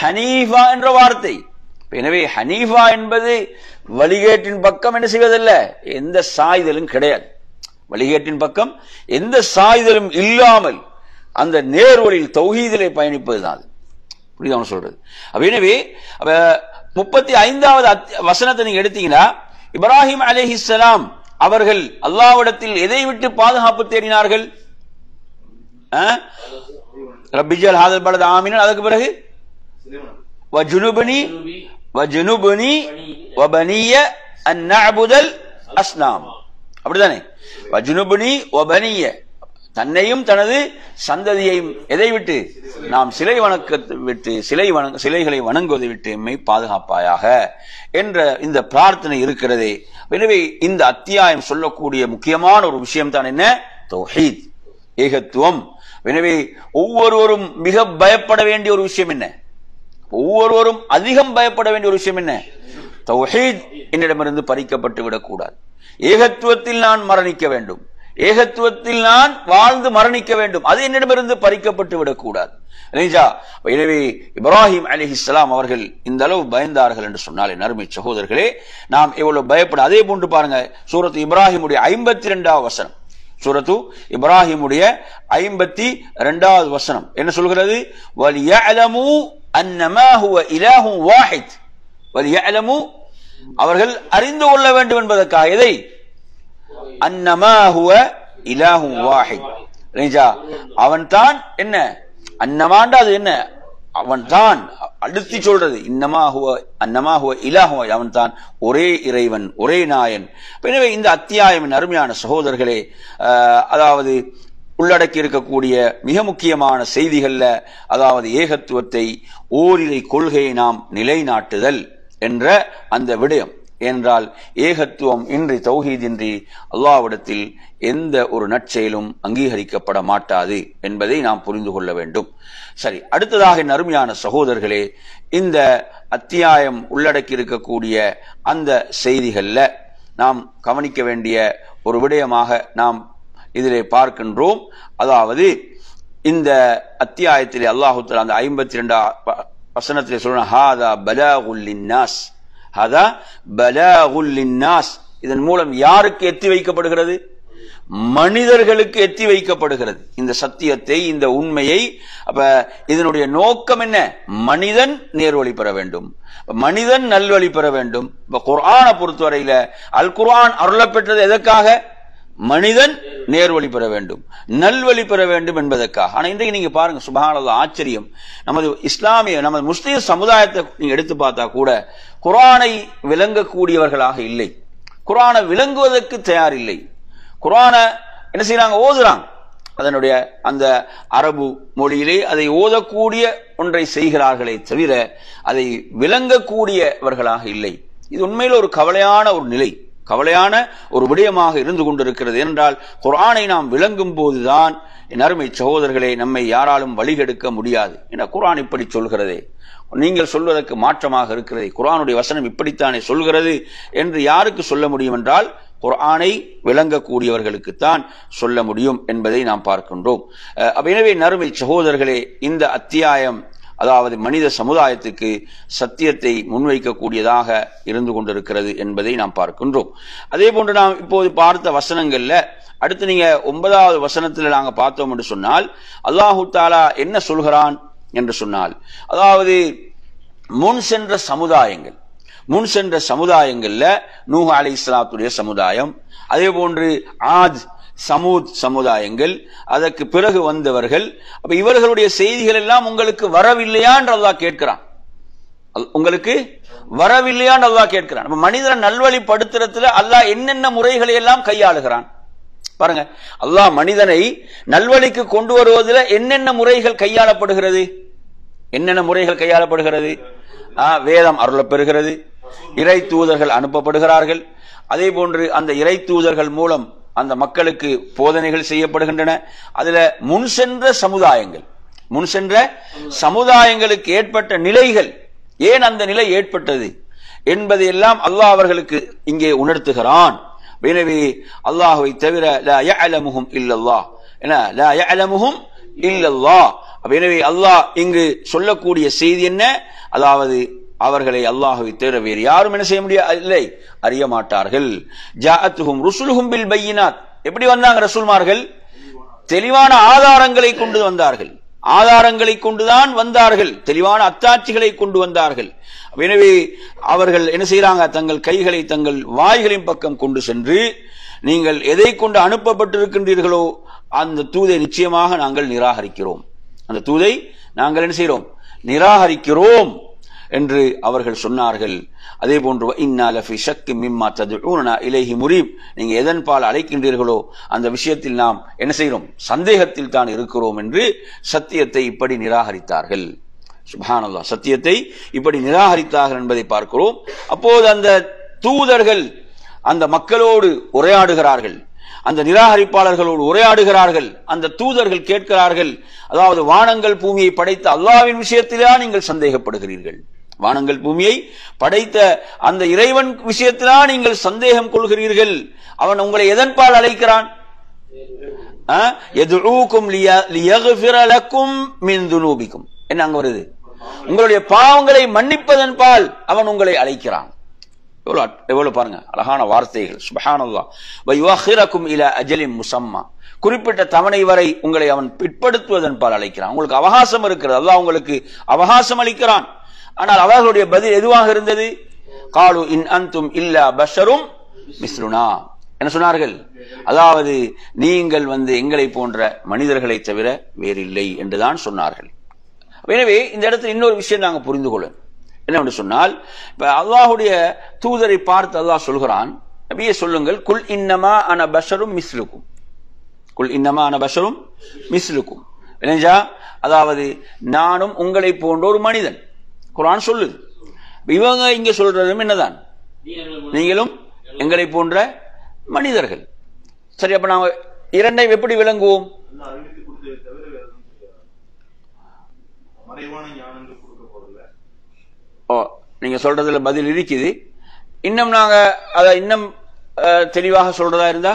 ஹனீஃபா என்ற வார்த்தை. எனவே ஹனீஃபா என்பது வழிகேட்டின் பக்கம் என்ன செய்வதல்ல, எந்த சாய்தலும் கிடையாது. வழிகேட்டின் பக்கம் எந்த சாய்தலும் இல்லாமல் அந்த நேர்வழியில் தௌஹீதிலே பயணிப்பதுதான். புரியுதா சொல்றது? எனவே 35வது வசனத்தை நீங்க எடுத்தீங்கன்னா, இப்ராஹிம் அலைஹிஸ்ஸலாம் அவர்கள் அல்லாஹ்விடத்தில் எதை விட்டு பாதுகாப்பு தேடினார்கள்? ரப்பிஜல் ஹாதல் பலத் ஆமினன். அதுக்கு பிறகு வஜுனுபனி வபனிய அன் நஅபுதல் அஸ்னாம். அப்படிதானே? வஜுனுபனி வபனிய, தன்னையும் தனது சந்ததியையும் எதை விட்டு? நாம் சிலை வணக்கத்தை விட்டு, சிலைகளை வணங்குவதை விட்டு எம்மை பாதுகாப்பாயாக என்ற இந்த பிரார்த்தனை இருக்கிறதே. எனவே இந்த அத்தியாயம் சொல்லக்கூடிய முக்கியமான ஒரு விஷயம் தான் என்ன? தௌஹீத், ஏகத்துவம். எனவே ஒவ்வொருவரும் மிக பயப்பட வேண்டிய ஒரு விஷயம் என்ன? ஒவ்வொருவரும் அதிகம் பயப்பட வேண்டிய ஒரு விஷயம் என்ன? தௌஹீத் என்னிடமிருந்து பறிக்கப்பட்டு விடக்கூடாது. ஏகத்துவத்தில் நான் மரணிக்க வேண்டும், ஏகத்துவத்தில் நான் வாழ்ந்து மரணிக்க வேண்டும், அது என்னிடமிருந்து பறிக்கப்பட்டு விடக்கூடாது. எனவே இப்ராஹிம் அலைஹிஸ்ஸலாம் அவர்கள் இந்த அளவு பயந்தார்கள் என்று சொன்னால், என் அருமை சகோதரர்களே, நாம் எவ்வளவு பயப்பட. அதே போன்று பாருங்க, சூரத்து இப்ராஹிமுடைய 52வது வசனம். சூரத்து இப்ராஹிமுடைய 52வது வசனம் என்ன சொல்கிறது? வலியஅலமு அன்னமா ஹுவ இலாஹுன் வாஹித். வலியஅலமு, அவர்கள் அறிந்து கொள்ள வேண்டும் என்பதற்காக. எதை? அன்னமா ஹுவ இலாஹுன் வாஹித். அவன் தான் என்ன? அன்னமாண்டா அது என்ன? அவன் தான் அடுத்து சொல்றது அன்னமா ஹுவ இலாஹு, அவன் தான் ஒரே இறைவன், ஒரே நாயன். எனவே இந்த அத்தியாயம் அருமையான சகோதரர்களே, அதாவது உள்ளடக்கி இருக்கக்கூடிய மிக முக்கியமான செய்திகள்ல, அதாவது ஏகத்துவத்தை, ஓரிரை கொள்கையை நாம் நிலைநாட்டுதல் என்ற அந்த விடயம். என்றால் ஏகத்துவம் இன்றி, தௌஹீத் இன்றி அல்லாஹ்விடத்தில் எந்த ஒரு நற்செயலும் அங்கீகரிக்கப்பட மாட்டாது என்பதை நாம் புரிந்து கொள்ள வேண்டும். சரி, அடுத்ததாக என் அருமையான சகோதரர்களே, இந்த அத்தியாயம் உள்ளடக்கி இருக்கக்கூடிய அந்த செய்திகள்ல நாம் கவனிக்க வேண்டிய ஒரு விடயமாக நாம் இதிலே பார்க்கின்றோம். அதாவது இந்த அத்தியாயத்திலே அல்லாஹ் தஆலா அந்த 52 வசனத்திலே சொல்றான், ஹாதா பலாகுல் லின்னாஸ், ஹாதா பலாகுல் லின்னாஸ். இதன் மூலம் யாருக்கு எத்தி வைக்கப்படுகிறது? மனிதர்களுக்கு எத்தி வைக்கப்படுகிறது இந்த சத்தியத்தை, இந்த உண்மையை. அப்ப இதனுடைய நோக்கம் என்ன? மனிதன் நேர்வழி பெற வேண்டும், மனிதன் நல்வழி பெற வேண்டும். இப்ப குர்ஆனை பொறுத்தவரையில அல் குர்ஆன் அருளப்பெற்றது எதற்காக? மனிதன் நேர்வழி பெற வேண்டும், நல்வழி பெற வேண்டும் என்பதற்காக. ஆனா இன்றைக்கு நீங்க பாருங்க, சுப்ஹானல்லாஹ், ஆச்சரியம். நமது இஸ்லாமிய, நமது முஸ்லிம் சமுதாயத்தை நீங்க எடுத்து பார்த்தா கூட குர்ஆனை விளங்கக்கூடியவர்களாக இல்லை, குர்ஆனை விளங்குவதற்கு தயார் இல்லை. குர்ஆனை என்ன செய்யறாங்க? ஓதுறாங்க. அதனுடைய அந்த அரபு மொழியிலே அதை ஓதக்கூடிய ஒன்றை செய்கிறார்களே தவிர அதை விளங்கக்கூடியவர்களாக இல்லை. இது உண்மையில் ஒரு கவலையான ஒரு நிலை, கவலையான ஒரு விடயமாக இருந்து கொண்டிருக்கிறது. என்றால் குர்ஆனை நாம் விளங்கும் போதுதான் என் அருமை சகோதரர்களே நம்மை யாராலும் வழிகெடுக்க முடியாது. என குர்ஆன் இப்படி சொல்கிறதே, நீங்கள் சொல்வதற்கு மாற்றமாக இருக்கிறது, குர்ஆனுடைய வசனம் இப்படித்தானே சொல்கிறது என்று யாருக்கு சொல்ல முடியும் என்றால் குர்ஆனை விளங்கக்கூடியவர்களுக்குத்தான் சொல்ல முடியும் என்பதை நாம் பார்க்கின்றோம். எனவே நறுமை சகோதரர்களே, இந்த அத்தியாயம் அதாவது மனித சமுதாயத்துக்கு சத்தியத்தை முன்வைக்கக்கூடியதாக இருந்து கொண்டிருக்கிறது என்பதை நாம் பார்க்கின்றோம். அதே போன்று நாம் இப்போது பார்த்த வசனங்கள்ல அடுத்து நீங்க 9வது வசனத்தில் நாங்க பார்த்தோம் என்று சொன்னால் அல்லாஹு தஆலா என்ன சொல்கிறான் என்று சொன்னால், அதாவது முன் சென்ற சமுதாயங்கள்ல நூஹ் அலைஹிஸ்ஸலாத்துடைய சமுதாயம், அதே போன்று ஆத் சமூத் சமுதாயங்கள், அதற்கு பிறகு வந்தவர்கள். அப்ப இவர்களுடைய செய்திகள் எல்லாம் உங்களுக்கு வரவில்லையா என்று அல்லாஹ் கேட்கிறான். உங்களுக்கு வரவில்லையா என்று அல்லாஹ் கேட்கிறான். அப்ப மனிதரை நல்வழிப்படுத்துறதுல அல்லாஹ் என்னென்ன முறைகளை எல்லாம் கையாளுகிறான் பாருங்க. அல்லாஹ் மனிதனை நல்வழிக்கு கொண்டு வருவதில் என்னென்ன முறைகள் கையாளப்படுகிறது? என்னென்ன முறைகள் கையாளப்படுகிறது? வேதம் அருளப்பெறுகிறது, இறை தூதர்கள் அனுப்பப்படுகிறார்கள், அதே போன்று அந்த இறை தூதர்கள் மூலம் அந்த மக்களுக்கு போதனைகள் செய்யப்படுகின்றன. அதுல முன் சென்ற சமுதாயங்களுக்கு ஏற்பட்ட நிலைகள், ஏன் அந்த நிலை ஏற்பட்டது என்பதையெல்லாம் அல்லாஹ் அவர்களுக்கு இங்கே உணர்த்துகிறான். எனவே அல்லாஹ்வை தவிர லா யஅலமுஹும் இல்லல்லாஹ், லா யஅலமுஹும் இல்லல்லாஹ். எனவே அல்லாஹ் இங்கு சொல்லக்கூடிய செய்தி என்ன? அதாவது அவர்களை அல்லாஹ்வை தவிர வேறு யாரும் என்ன செய்ய முடியாது, அறிய மாட்டார்கள். ஜாஅத்துஹும் ருசுலுஹும் பில் பையினாத். எப்படி வந்தாங்க ரசூல்மார்கள்? தெளிவான ஆதாரங்களை கொண்டு வந்தார்கள், ஆதாரங்களை கொண்டுதான் வந்தார்கள், தெளிவான அத்தாட்சிகளை கொண்டு வந்தார்கள். எனவே அவர்கள் என்ன செய்யறாங்க? தங்கள் கைகளை தங்கள் வாய்களின் பக்கம் கொண்டு சென்று, நீங்கள் எதை கொண்டு அனுப்பப்பட்டிருக்கின்றீர்களோ அந்த தூதை நிச்சயமாக நாங்கள் நிராகரிக்கிறோம், அந்த தூதை நாங்கள் என்ன செய்கிறோம்? நிராகரிக்கிறோம் என்று அவர்கள் சொன்னார்கள். அதே போன்று இன்னா லஃபி ஷக்கின் மிம்மா ததுஊனா இலைஹி முரீப், நீங்க எதன் பால் அழைக்கின்றீர்களோ அந்த விஷயத்தில் நாம் என்ன செய்கிறோம்? சந்தேகத்தில் தான் இருக்கிறோம் என்று சத்தியத்தை இப்படி நிராகரித்தார்கள். சுப்ஹானல்லாஹ், சத்தியத்தை இப்படி நிராகரித்தார்கள் என்பதை பார்க்கிறோம். அப்போது அந்த தூதர்கள் அந்த மக்களோடு உரையாடுகிறார்கள், அந்த நிராகரிப்பாளர்களோடு உரையாடுகிறார்கள். அந்த தூதர்கள் கேட்கிறார்கள், அதாவது வானங்கள் பூமியை படைத்த அல்லாஹ்வின் விஷயத்திலா நீங்கள் சந்தேகப்படுகிறீர்கள்? வானங்கள் பூமியை படைத்த அந்த இறைவன் விஷயத்திலா நீங்கள் சந்தேகம் கொள்கிறீர்கள்? அவன் உங்களை எதன்பால் அழைக்கிறான்? யதுஊகும் லியக்ஃபிர லக்கும் மின் துனூபிக்கும். என்ன அங்க வருது? உங்களுடைய பாவங்களை மன்னிப்பதன் பால் அவன் உங்களை அழைக்கிறான். எவ்வளவு பாருங்க அழகான வார்த்தைகள். சுப்ஹானல்லாஹ். வயுஅখিরাকুম இலா அஜலின் முஸம்மா, குறிப்பிட்ட தவணை வரை உங்களை அவன் பிற்படுத்துவதன் பால் அழைக்கிறான். உங்களுக்கு அவகாசம் இருக்கிறது, அல்லாஹ் உங்களுக்கு அவகாசம் அளிக்கிறான். ஆனால் அவர்களுடைய பதில் எதுவாக இருந்தது? காலு இன் அன்தும் இல்லா பஷரும் மிஸ்லுனா. என்ன சொன்னார்கள்? அதாவது நீங்கள் எங்களை போன்ற மனிதர்களை தவிர வேறில்லை என்றுதான் சொன்னார்கள். எனவே இந்த இடத்துல இன்னொரு விஷயம் நாங்கள் புரிந்து கொள்ளணும். என்னவென்று சொன்னால், இப்ப அல்லாஹுடைய தூதரை பார்த்து அல்லாஹ் சொல்கிறான், நபியே சொல்லுங்கள், குல் இன்னமா அன பஷரும் மிஸ்லுக்கும், குல் இன்னமா அன பஷரும் மிஸ்லுக்கும். என்னஜா, அதாவது நானும் உங்களை போன்ற ஒரு மனிதன். குர்ஆன் சொல்லுது. இவங்க இங்க சொல்றதும் என்னதான்? நீங்களும் எங்களை போன்ற மனிதர்கள். சரி, அப்ப நாம இரண்டை எப்படி விளங்குவோம்? நீங்க சொல்றதுல பதில் இருக்குது. இன்னும் நாங்க அத இன்னும் தெளிவாக சொல்றதா இருந்தா,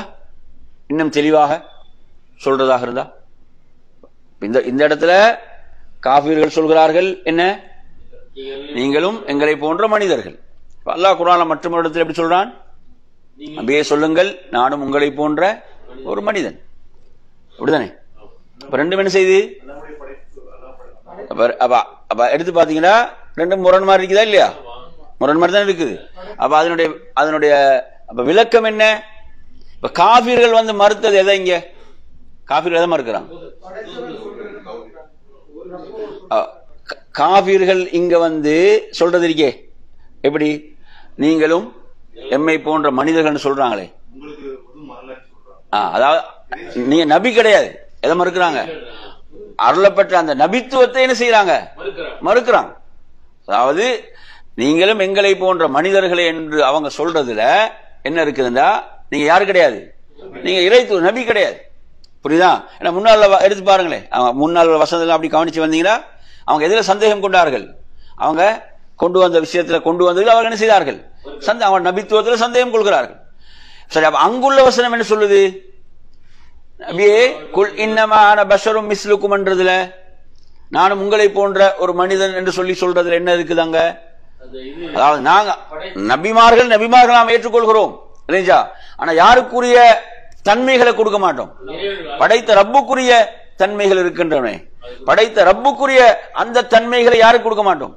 இன்னும் தெளிவாக சொல்றதாக இருந்தா, இந்த இடத்துல காஃபிர்கள் சொல்கிறார்கள் என்ன? நீங்களும் எங்களை போன்ற மனிதர்கள். அல்லாஹ் குர்ஆன்ல மற்றொரு இடத்துல எப்படி சொல்றான்? நபியே சொல்லுங்கள், நானும் உங்களை போன்ற ஒரு மனிதன். அப்படிதானே? அப்ப ரெண்டும் என்ன செய்யுது? அப்ப எடுத்து பாத்தீங்கன்னா ரெண்டும் முரண் மாதிரி இருக்குதா இல்லையா? முரண் மாதிரி தான் இருக்குது. அப்ப அதனுடைய அப்ப விளக்கம் என்ன? இப்ப காஃபிர்கள் வந்து மறுத்தது எதை? இங்க காஃபிர்கள் எதை மறுக்கிறாங்க? காஃபிர்கள் இங்க வந்து சொல்றது இருக்கே, எப்படி நீங்களும் எம்மை போன்ற மனிதர்கள் சொல்றாங்களே, அதாவது நீங்க நபி கிடையாது. எதை மறுக்கிறாங்க? அருளப்பட்ட அந்த நபித்துவத்தை என்ன செய்யறாங்க? மறுக்கிறாங்க. அதாவது நீங்களும் எங்களை போன்ற மனிதர்களே என்று அவங்க சொல்றதுல என்ன இருக்குதுன்னா, நீங்க யாரு கிடையாது, நீங்க இறைத்துவ நபி கிடையாது. புரியுதா? ஏன்னா முன்னாள் எடுத்து பாருங்களேன், முன்னாள் வசனத்துல அப்படி கவனிச்சு வந்தீங்கன்னா அவங்க எதுல சந்தேகம் கொண்டார்கள்? அவங்க கொண்டு வந்த விஷயத்துல கொண்டு வந்ததில் அவர்கள் என்ன செய்தார்கள்? அவங்க நபித்துவத்தில் சந்தேகம் கொள்கிறார்கள். சரி, அப்ப அங்குள்ள வசனம் என்ன சொல்லுது? நபியே குல் இன்னமா அன பஷரும் மிஸ்லுக்கும் என்றதுல நானும் உங்களை போன்ற ஒரு மனிதன் என்று சொல்லி சொல்றதுல என்ன இருக்குது அங்க? அதாவது நாங்க நபிமார்கள் நாம் ஏற்றுக்கொள்கிறோம் இல்லையா? ஆனா யாருக்குரிய தன்மைகளை கொடுக்க மாட்டோம். படைத்த ரப்புக்குரிய தன்மைகள் இருக்கின்றன. படைத்த ரப்புக்குரிய அந்த தன்மைகளை யாருக்கு கொடுக்க மாட்டோம்?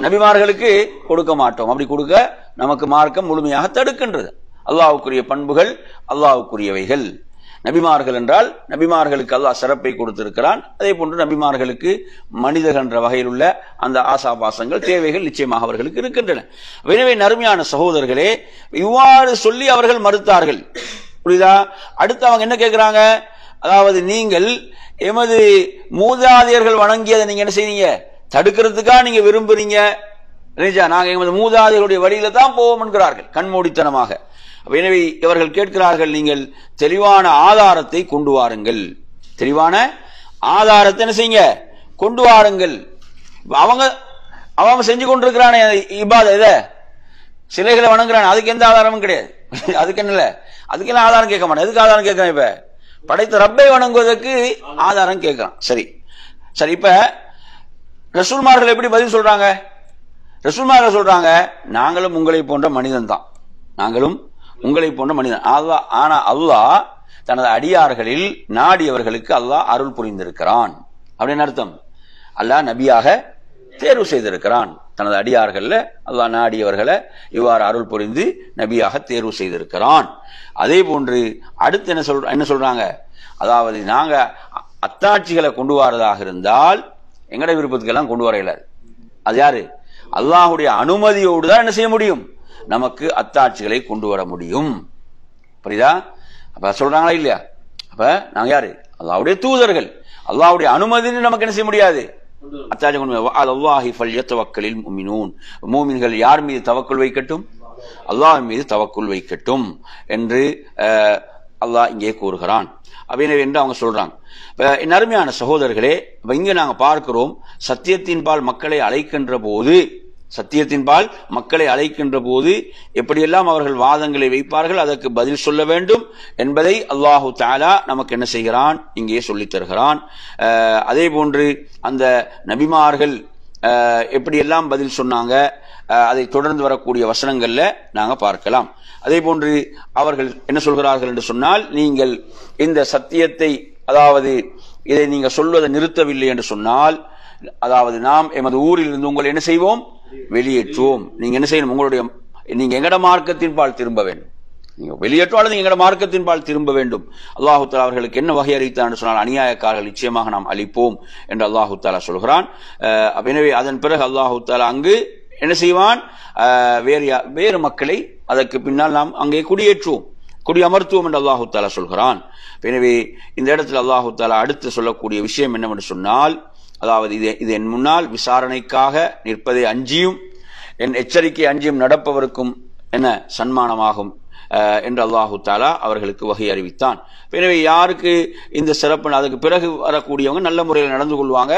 நபிமார்களுக்கு கொடுக்க மாட்டோம். அப்படி கொடுக்க நமக்கு மார்க்கம் முழுமையாக தடுக்கின்றது. அல்லாஹ்வுக்குரிய பண்புகள் அல்லாஹ்வுக்குரியவைகள். நபிமார்கள் என்றால் நபிமார்களுக்கு அல்லாஹ் சிறப்பை கொடுத்திருக்கிறான். அதே போன்று நபிமார்களுக்கு மனிதர்கள் என்ற வகையில் உள்ள அந்த ஆசாபாசங்கள் தேவைகள் நிச்சயமாக அவர்களுக்கு இருக்கின்றன. எனவே நறுமையான சகோதரர்களே, இவ்வாறு சொல்லி அவர்கள் மறுத்தார்கள். புரியுதா? அடுத்து அவங்க என்ன கேட்கிறாங்க? அதாவது நீங்கள் எமது மூதாதையர்கள் வணங்கியதை நீங்க என்ன செய்றீங்க? தடுக்கிறதுக்கா நீங்க விரும்புறீங்க. நாங்க எமது மூதாதையர்களுடைய வழியில தான் போவோம் என்கிறார்கள் கண்மூடித்தனமாக. எனவே இவர்கள் கேட்கிறார்கள், நீங்கள் தெளிவான ஆதாரத்தை கொண்டு வாருங்கள். தெளிவான ஆதாரத்தை என்ன செய்யுங்க? கொண்டு வாருங்கள். அவங்க செஞ்சு கொண்டிருக்கிறான இபாதத் இத சிலைகளை வணங்குறான், அதுக்கு எந்த ஆதாரமும் கிடையாது. அதுக்கு என்ன, அதுக்கெல்லாம் ஆதாரம் கேட்க மாட்டேன். எதுக்கு ஆதாரம் கேட்கறான்? இப்ப படைத்த ரப்பை வணங்குவதற்கு ஆதாரம் கேட்கறான். சரி சரி, இப்ப ரசூல்மார்கள் எப்படி பதில் சொல்றாங்க? ரசூல்மார்கள் சொல்றாங்க, நாங்களும் உங்களை போன்ற மனிதன் தான், நாங்களும் உங்களை போன்ற மனிதன். ஆனா அல்லாஹ் தனது அடியார்களில் நாடியவர்களுக்கு அல்லாஹ் அருள் புரிந்திருக்கிறான். அப்படின்னு அர்த்தம். அல்லாஹ் நபியாக தேர்வு செய்திருக்கிறான். தனது அடியார்கள்ல அல்லாஹ் நாடியவர்களை இவ்வாறு அருள் புரிந்து நபியாக தேர்வு செய்திருக்கிறான். அதே போன்று அடுத்து என்ன சொல்றாங்க? அதாவது நாங்க அத்தாட்சிகளை கொண்டு வரதாக இருந்தால் எங்கட விருப்பத்துக்கெல்லாம் கொண்டு வர இயலாது. அது யாரு? அல்லாஹுடைய அனுமதியோடு தான் என்ன செய்ய முடியும்? நமக்கு அத்தாட்சிகளை கொண்டு வர முடியும். புரியுதா? அப்ப சொல்றாங்களா இல்லையா? அப்ப நாங்க யாரு? அல்லாஹ்வுடைய தூதர்கள். அல்லாஹ்வுடைய அனுமதி நமக்கு என்ன செய்ய முடியாது? அத்தாட்சி கொண்டு அல்லாஹி ஃபல்யத்தவக்கலில் முஃமினூன். மூமின்கள் யார் மீது தவக்குல் வைக்கட்டும்? அல்லாஹ் மீது தவக்குல் வைக்கட்டும் என்று அல்லாஹ் இங்கே கூறுகிறான். என்று அவங்க சொல்றாங்க. என் அருமையான சகோதரர்களே, இங்க நாங்க பார்க்கிறோம், சத்தியத்தின் பால் மக்களை அழைக்கின்ற போது எப்படியெல்லாம் அவர்கள் வாதங்களை வைப்பார்கள், அதற்கு பதில் சொல்ல வேண்டும் என்பதை அல்லாஹு தஆலா நமக்கு என்ன செய்கிறான்? இங்கே சொல்லித் தருகிறான். அதே போன்று அந்த நபிமார்கள் எப்படியெல்லாம் பதில் சொன்னாங்க, அதை தொடர்ந்து வரக்கூடிய வசனங்கள்ல நாங்க பார்க்கலாம். அதே போன்று அவர்கள் என்ன சொல்கிறார்கள் என்று சொன்னால், நீங்கள் இந்த சத்தியத்தை, அதாவது இதை நீங்க சொல்வதை நிறுத்தவில்லை என்று சொன்னால், அதாவது நாம் எமது ஊரில் இருந்து உங்களை என்ன செய்வோம்? வெளியேற்றுவோம். நீங்க என்ன செய்யணும்? நீங்க எங்கட மார்க்கத்தின் பால் திரும்ப வேண்டும். நீங்க வெளியேற்றுவாலும் எங்கட மார்க்கத்தின் பால் திரும்ப வேண்டும். அல்லாஹு தஆலா அவர்களுக்கு என்ன வகை அறிவித்தான் சொன்னால், அநியாயக்காரர்கள் நிச்சயமாக நாம் அழிப்போம் என்று அல்லாஹு தஆலா சொல்கிறான். எனவே அதன் பிறகு அல்லாஹு தஆலா அங்கு என்ன செய்வான்? வேறு மக்களை அதற்கு பின்னால் நாம் அங்கே குடியமர்த்துவோம் என்று அல்லாஹு தஆலா சொல்கிறான். எனவே இந்த இடத்துல அல்லாஹு தஆலா அடுத்து சொல்லக்கூடிய விஷயம் என்னவென்று சொன்னால், அதாவது இது என் முன்னால் விசாரணைக்காக நிற்பதை அஞ்சியும் என் எச்சரிக்கை அஞ்சியும் நடப்பவருக்கும் என்ன சன்மானமாகும் என்று அல்லாஹு தஆலா அவர்களுக்கு வகை அறிவித்தான். எனவே யாருக்கு இந்த சிறப்பு? அதுக்கு பிறகு வரக்கூடியவங்க நல்ல முறையில் நடந்து கொள்வாங்க.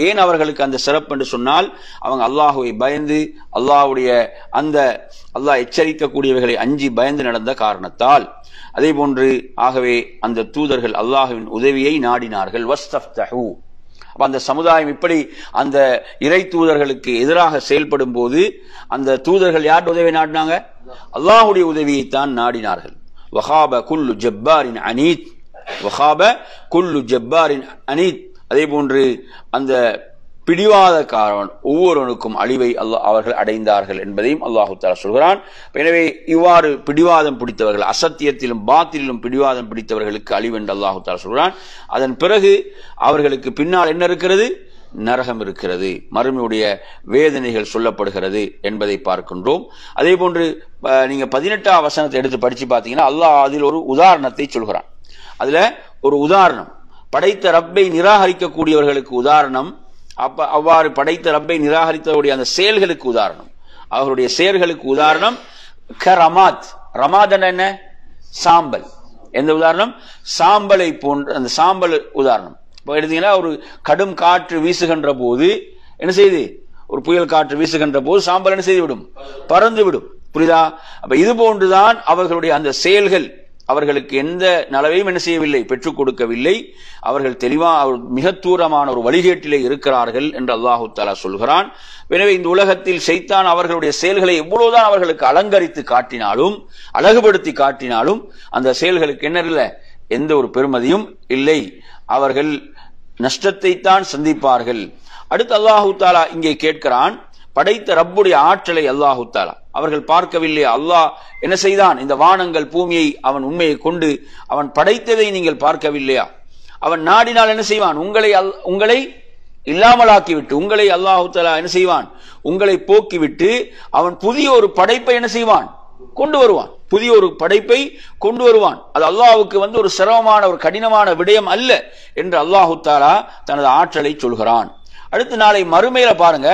ஏன் அவர்களுக்கு அந்த சிறப்பு என்று சொன்னால், அவங்க அல்லாஹுவை பயந்து, அல்லாஹ் எச்சரிக்கக்கூடியவைகளை அஞ்சி பயந்து நடந்த காரணத்தால். அதே போன்று ஆகவே அந்த தூதர்கள் அல்லாஹுவின் உதவியை நாடினார்கள். வஸ்தஃப்தஹு. அந்த சமுதாயம் இப்படி அந்த இறை தூதர்களுக்கு எதிராக செயல்படும் போது அந்த தூதர்கள் யார் உதவி நாடினாங்க? அல்லாஹ்வுடைய உதவியைத்தான் நாடினார்கள். வஹாப குல்லு ஜப்பாரின் அனீத். வஹாப குல்லு ஜப்பாரின் அனீத். அதே போன்று அந்த பிடிவாதக்காரன் ஒவ்வொருவனுக்கும் அழிவை அவர்கள் அடைந்தார்கள் என்பதையும் அல்லாஹு தஆலா சொல்கிறான். எனவே இவ்வாறு பிடிவாதம் பிடித்தவர்கள், அசத்தியத்திலும் பாத்திலும் பிடிவாதம் பிடித்தவர்களுக்கு அழிவு என்று அல்லாஹு தஆலா சொல்கிறான். அதன் பிறகு அவர்களுக்கு பின்னால் என்ன இருக்கிறது? நரகம் இருக்கிறது, மறுமையுடைய வேதனைகள் சொல்லப்படுகிறது என்பதை பார்க்கின்றோம். அதே போன்று நீங்க 18ஆம் வசனத்தை எடுத்து படிச்சு பார்த்தீங்கன்னா அல்லாஹ் அதில் ஒரு உதாரணத்தை சொல்கிறான். அதுல ஒரு உதாரணம், படைத்த ரப்பை நிராகரிக்கக்கூடியவர்களுக்கு உதாரணம், அவ்வாறு படைத்த ரப்பை நிராகரித்தவருடைய அந்த செயல்களுக்கு உதாரணம், அவர்களுடைய செயல்களுக்கு உதாரணம் கரமாத். ரமாத் என்ன? சாம்பல். எந்த உதாரணம்? சாம்பலை போன்ற அந்த சாம்பல் உதாரணம். இப்போ எடுத்தீங்கன்னா ஒரு கடும் காற்று வீசுகின்ற போது என்ன செய்யுது? ஒரு புயல் காற்று வீசுகின்ற போது சாம்பல் என்ன செய்து விடும்? பறந்து விடும். புரியுதா? அப்ப இது போன்றுதான் அவர்களுடைய அந்த செயல்கள் அவர்களுக்கு எந்த நலவையும் என்ன செய்யவில்லை, பெற்றுக் கொடுக்கவில்லை. அவர்கள் மிக தூரமான ஒரு வழிகேட்டிலே இருக்கிறார்கள் என்று அல்லாஹு தஆலா சொல்கிறான். எனவே இந்த உலகத்தில் ஷைத்தான் அவர்களுடைய செயல்களை எவ்வளவுதான் அவர்களுக்கு அலங்கரித்து காட்டினாலும், அழகுபடுத்தி காட்டினாலும் அந்த செயல்களுக்கு என்ன இல்லை, எந்த ஒரு பெருமதியும் இல்லை. அவர்கள் நஷ்டத்தை தான் சந்திப்பார்கள். அடுத்து அல்லாஹு தஆலா இங்கே கேட்கிறான், படைத்த ரப்புடைய ஆற்றலை அல்லாஹு தஆலா அவர்கள் பார்க்கவில்லை. அல்லாஹ் என்ன செய்தான்? இந்த வானங்கள் பூமியை அவன் உண்மையை கொண்டு அவன் படைத்ததை நீங்கள் பார்க்கவில்லையா? அவன் நாடினால் என்ன செய்வான்? உங்களை இல்லாமலாக்கிவிட்டு, உங்களை அல்லாஹு தஆலா என்ன செய்வான்? உங்களை போக்கிவிட்டு அவன் புதிய ஒரு படைப்பை என்ன செய்வான்? கொண்டு வருவான். புதிய ஒரு படைப்பை கொண்டு வருவான். அது அல்லாஹ்வுக்கு ஒரு சிரமமான ஒரு கடினமான விடயம் அல்ல என்று அல்லாஹு தஆலா தனது ஆற்றலை சொல்கிறான். அடுத்து நாளை மறுமையில பாருங்க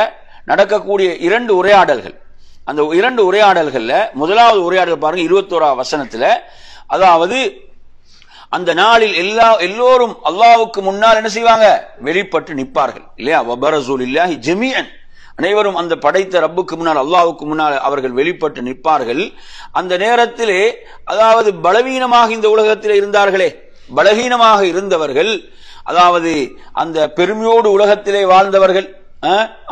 நடக்கக்கூடிய 2 உரையாடல்கள். அந்த 2 உரையாடல்கள்ல முதலாவது உரையாடல் பாருங்க 21ஆம் வசனத்துல, அதாவது அந்த நாளில் எல்லோரும் அல்லாஹ்வுக்கு முன்னால் என்ன செய்வாங்க? வெளிப்பட்டு நிற்பார்கள் இல்லையா? வபரஸு லில்லாஹி ஜமீஅன், அனைவரும் அந்த படைத்த ரப்புக்கு முன்னால் அல்லாஹ்வுக்கு முன்னால் அவர்கள் வெளிப்பட்டு நிற்பார்கள். அந்த நேரத்திலே அதாவது பலவீனமாக இந்த உலகத்தில் இருந்தார்களே, பலவீனமாக இருந்தவர்கள், அதாவது அந்த பெருமையோடு உலகத்திலே வாழ்ந்தவர்கள்,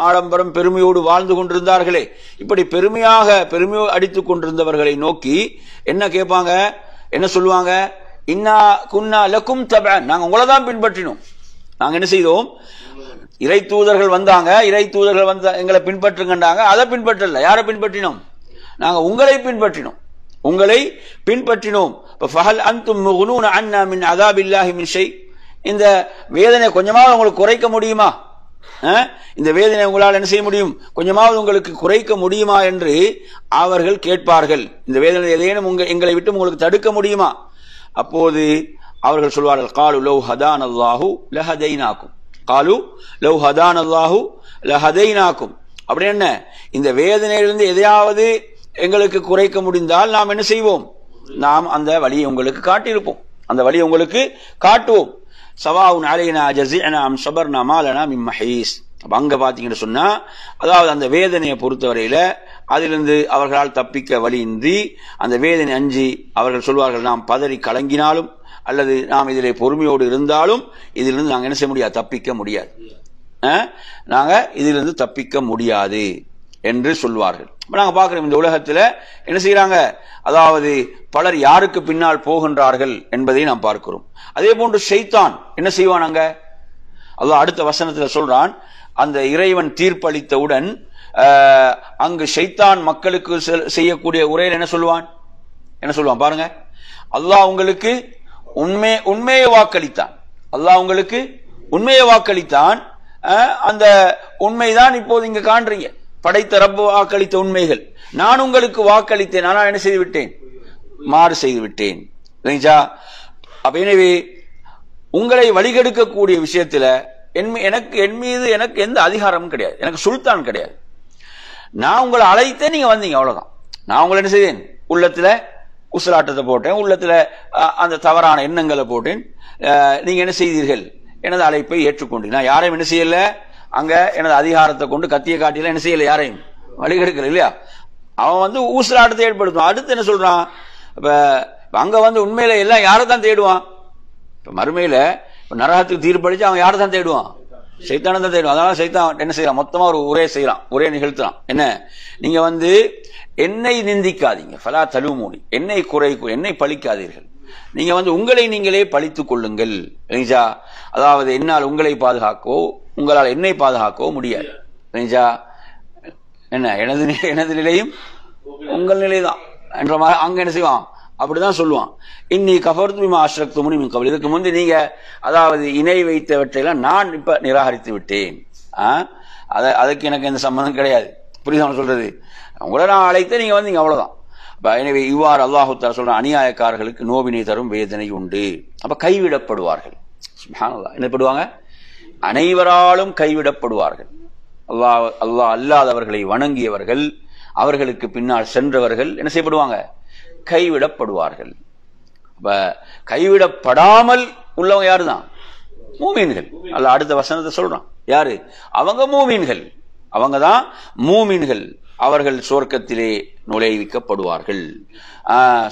ஆடம்பரம் பெருமையோடு வாழ்ந்து கொண்டிருந்தார்களே, இப்படி பெருமையோ அடித்துக் கொண்டிருந்தவர்களை நோக்கி என்ன கேட்பாங்க? என்ன சொல்லுவாங்க? இன்னா குன்னா லக்கும் தபஅன், நாங்க உங்களை தான் பின்பற்றினோம். நாங்க என்ன செய்தோம்? இறை தூதர்கள் வந்தாங்க, இறை தூதர்கள் வந்து எங்களை பின்பற்றுங்கண்டாங்க, அதை பின்பற்றல. யாரை பின்பற்றினோம்? நாங்க உங்களை பின்பற்றினோம், உங்களை பின்பற்றினோம். ஃபஹல் அன்தும் முக்னூன அன்னா மின் அஸாபில்லாஹி மின் ஷை, இந்த வேதனை கொஞ்சமாவது உங்களுக்கு குறைக்க முடியுமா? இந்த வேதனை உங்களால் என்ன செய்ய முடியும்? கொஞ்சமாவது உங்களுக்கு குறைக்க முடியுமா என்று அவர்கள் கேட்பார்கள். இந்த வேதனை ஏதேனும் எங்களை விட்டு உங்களுக்கு தடுக்க முடியுமா? அப்போது அவர்கள் சொல்வார்கள், காலு லவ் ஹதான் அல்லாஹு லஹதைனாக்கும், காலு லவ் ஹதான் அல்லாஹு லஹதைனாக்கும். அப்படி என்ன? இந்த வேதனையிலிருந்து எதையாவது எங்களுக்கு குறைக்க முடிந்தால் நாம் என்ன செய்வோம்? நாம் அந்த வழியை உங்களுக்கு காட்டியிருப்போம், அந்த வழியை உங்களுக்கு காட்டுவோம். சவாவுன் அலைனா ஜஸிஅனா அம் ஸபர்னா மா லனா மின் மஹீஸ். அங்க பாத்தீங்கன்னு சொன்னா, அதாவது அந்த வேதனையை பொறுத்தவரையில அதிலிருந்து அவர்களால் தப்பிக்க வழியின்றி அந்த வேதனை அஞ்சி அவர்கள் சொல்வார்கள், நாம் பதறி கலங்கினாலும் அல்லது நாம் இதிலே பொறுமையோடு இருந்தாலும் இதிலிருந்து நாங்கள் என்ன செய்ய முடியாது? தப்பிக்க முடியாது, நாங்க இதிலிருந்து தப்பிக்க முடியாது என்று சொல்வார்கள். நாங்க பார்க்கிறோம் இந்த உலகத்துல என்ன செய்யறாங்க, அதாவது பலர் யாருக்கு பின்னால் போகின்றார்கள் என்பதை நாம் பார்க்கிறோம். அதே போன்று ஷைத்தான் என்ன செய்வான்? அங்க அல்லாஹ் அடுத்த வசனத்துல சொல்றான், அந்த இறைவன் தீர்ப்பளித்தவுடன் அங்கு ஷைத்தான் மக்களுக்கு செய்யக்கூடிய உரையில் என்ன சொல்லுவான் பாருங்க. அல்லாஹ் உங்களுக்கு உண்மையை வாக்களித்தான், அல்லாஹ் உங்களுக்கு உண்மையை வாக்களித்தான். அந்த உண்மைதான் இப்போது இங்க காண்றீங்க, படைத்த ரப்பு வாக்களித்த உண்மைகள். நான் உங்களுக்கு வாக்களித்தேன், ஆனால் என்ன செய்து விட்டேன்? மாறு செய்து விட்டேன். எனவே உங்களை வழிகெடுக்கக்கூடிய விஷயத்துல என் மீது எனக்கு எந்த அதிகாரமும் கிடையாது, எனக்கு சுல்தான் கிடையாது. நான் உங்களை அழைத்தேன், நீங்க வந்தீங்க, அவ்வளவுதான். நான் உங்களை என்ன செய்தேன்? உள்ளத்துல உசலாட்டத்தை போட்டேன், உள்ளத்துல அந்த தவறான எண்ணங்களை போட்டேன். நீங்க என்ன செய்தீர்கள்? எனது அழைப்பை ஏற்றுக்கொண்டீங்க. நான் யாரையும் என்ன செய்யல, அங்க எனது அதிகாரத்தை கொண்டு கத்திய காட்டில என்ன செய்யல, யாரையும் வழிகெடுக்கல இல்லையா? அவன் ஊசலாட்டத்தை ஏற்படுத்துவான். அடுத்து என்ன சொல்றான்? இப்ப அங்க உண்மையில எல்லாம் யாரை தான் தேடுவான்? இப்ப மறுமையில நரகத்துக்கு தீர்ப்பளிச்சு அவன் யாரை தான் தேடுவான்? சைத்தானை தான் தேடுவான். அதனால சைத்தான் என்ன செய்யறான்? மொத்தமா ஒரு உரையை செய்யறான், உரையை நிகழ்த்துறான். என்ன? நீங்க என்னை நிந்திக்காதீங்க, ஃபலா தலுமூனி, என்னை பழிக்காதீர்கள். நீங்க உங்களை நீங்களே பழித்துக் கொள்ளுங்கள். சரிங்களா? அதாவது என்னால் உங்களை பாதுகாக்கவோ உங்களால் என்னை பாதுகாக்கவோ முடியாது. சரிங்களா? என்ன எனது நிலையும் உங்கள் நிலைதான் என்ற மாதிரி அங்க என்ன செய்வான், அப்படிதான் சொல்லுவான். இன்னி கஃபர்து பிமா அஷ்ரக்துமூனி மின் கப்ல், இதுக்கு முந்தி நீங்க அதாவது இணை வைத்தவற்றையெல்லாம் நான் இப்ப நிராகரித்து விட்டேன். அதுக்கு எனக்கு எந்த சம்பந்தம் கிடையாது. புரியுதா சொல்றது? உங்களை நான் அழைத்த நீங்க நீங்க அவ்வளவுதான். எனவே இவ்வாறு அல்லாஹு தஆலா சொல்ற அநியாயக்காரர்களுக்கு நோவினை தரும் வேதனை உண்டு. அப்ப கைவிடப்படுவார்கள். சுப்ஹானல்லாஹ். என்ன பண்ணுவாங்க? அனைவராலும் கைவிடப்படுவார்கள். அல்லாஹ் அல்லாதவர்களை வணங்கியவர்கள், அவர்களுக்கு பின்னால் சென்றவர்கள் என்ன செய்யப்படுவாங்க? கைவிடப்படுவார்கள். அப்ப கைவிடப்படாமல் உள்ளவங்க யாருதான்? மூமீன்கள். அல்லாஹ் அடுத்த வசனத்தை சொல்றான். யாரு அவங்க? மூமீன்கள். அவங்கதான் மூமீன்கள். அவர்கள் சொர்க்கத்திலே நுழைவிக்கப்படுவார்கள்.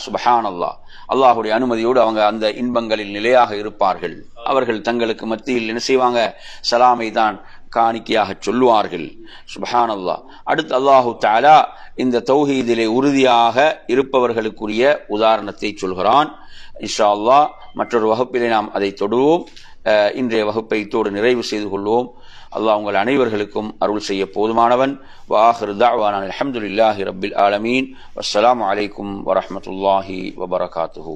சுப்ஹானல்லாஹ். அல்லாஹ்வுடைய அனுமதியோடு அவங்க அந்த இன்பங்களில் நிலையாக இருப்பார்கள். அவர்கள் தங்களுக்கு மத்தியில் என்ன செய்வாங்க? சலாமை தான் காணிக்கையாக சொல்லுவார்கள். சுப்ஹானல்லாஹ். அடுத்து அல்லாஹு தஆலா இந்த தௌஹீதிலே உறுதியாக இருப்பவர்களுக்குரிய உதாரணத்தை சொல்கிறான். இன்ஷா அல்லாஹ் மற்றொரு வகுப்பிலே நாம் அதை தொடுவோம். இன்றைய வகுப்பை இத்தோடு நிறைவு செய்து கொள்வோம். அல்லாஹ் உங்கள் அனைவர்களுக்கும் அருள் செய்ய போதுமானவன். வஆகிரு தஅவானா அல்ஹம்துலில்லாஹி ரப்பில் ஆலமீன். வஸ்ஸலாமு அலைக்கும் வரஹ்மத்துல்லாஹி வபரகாத்துஹு.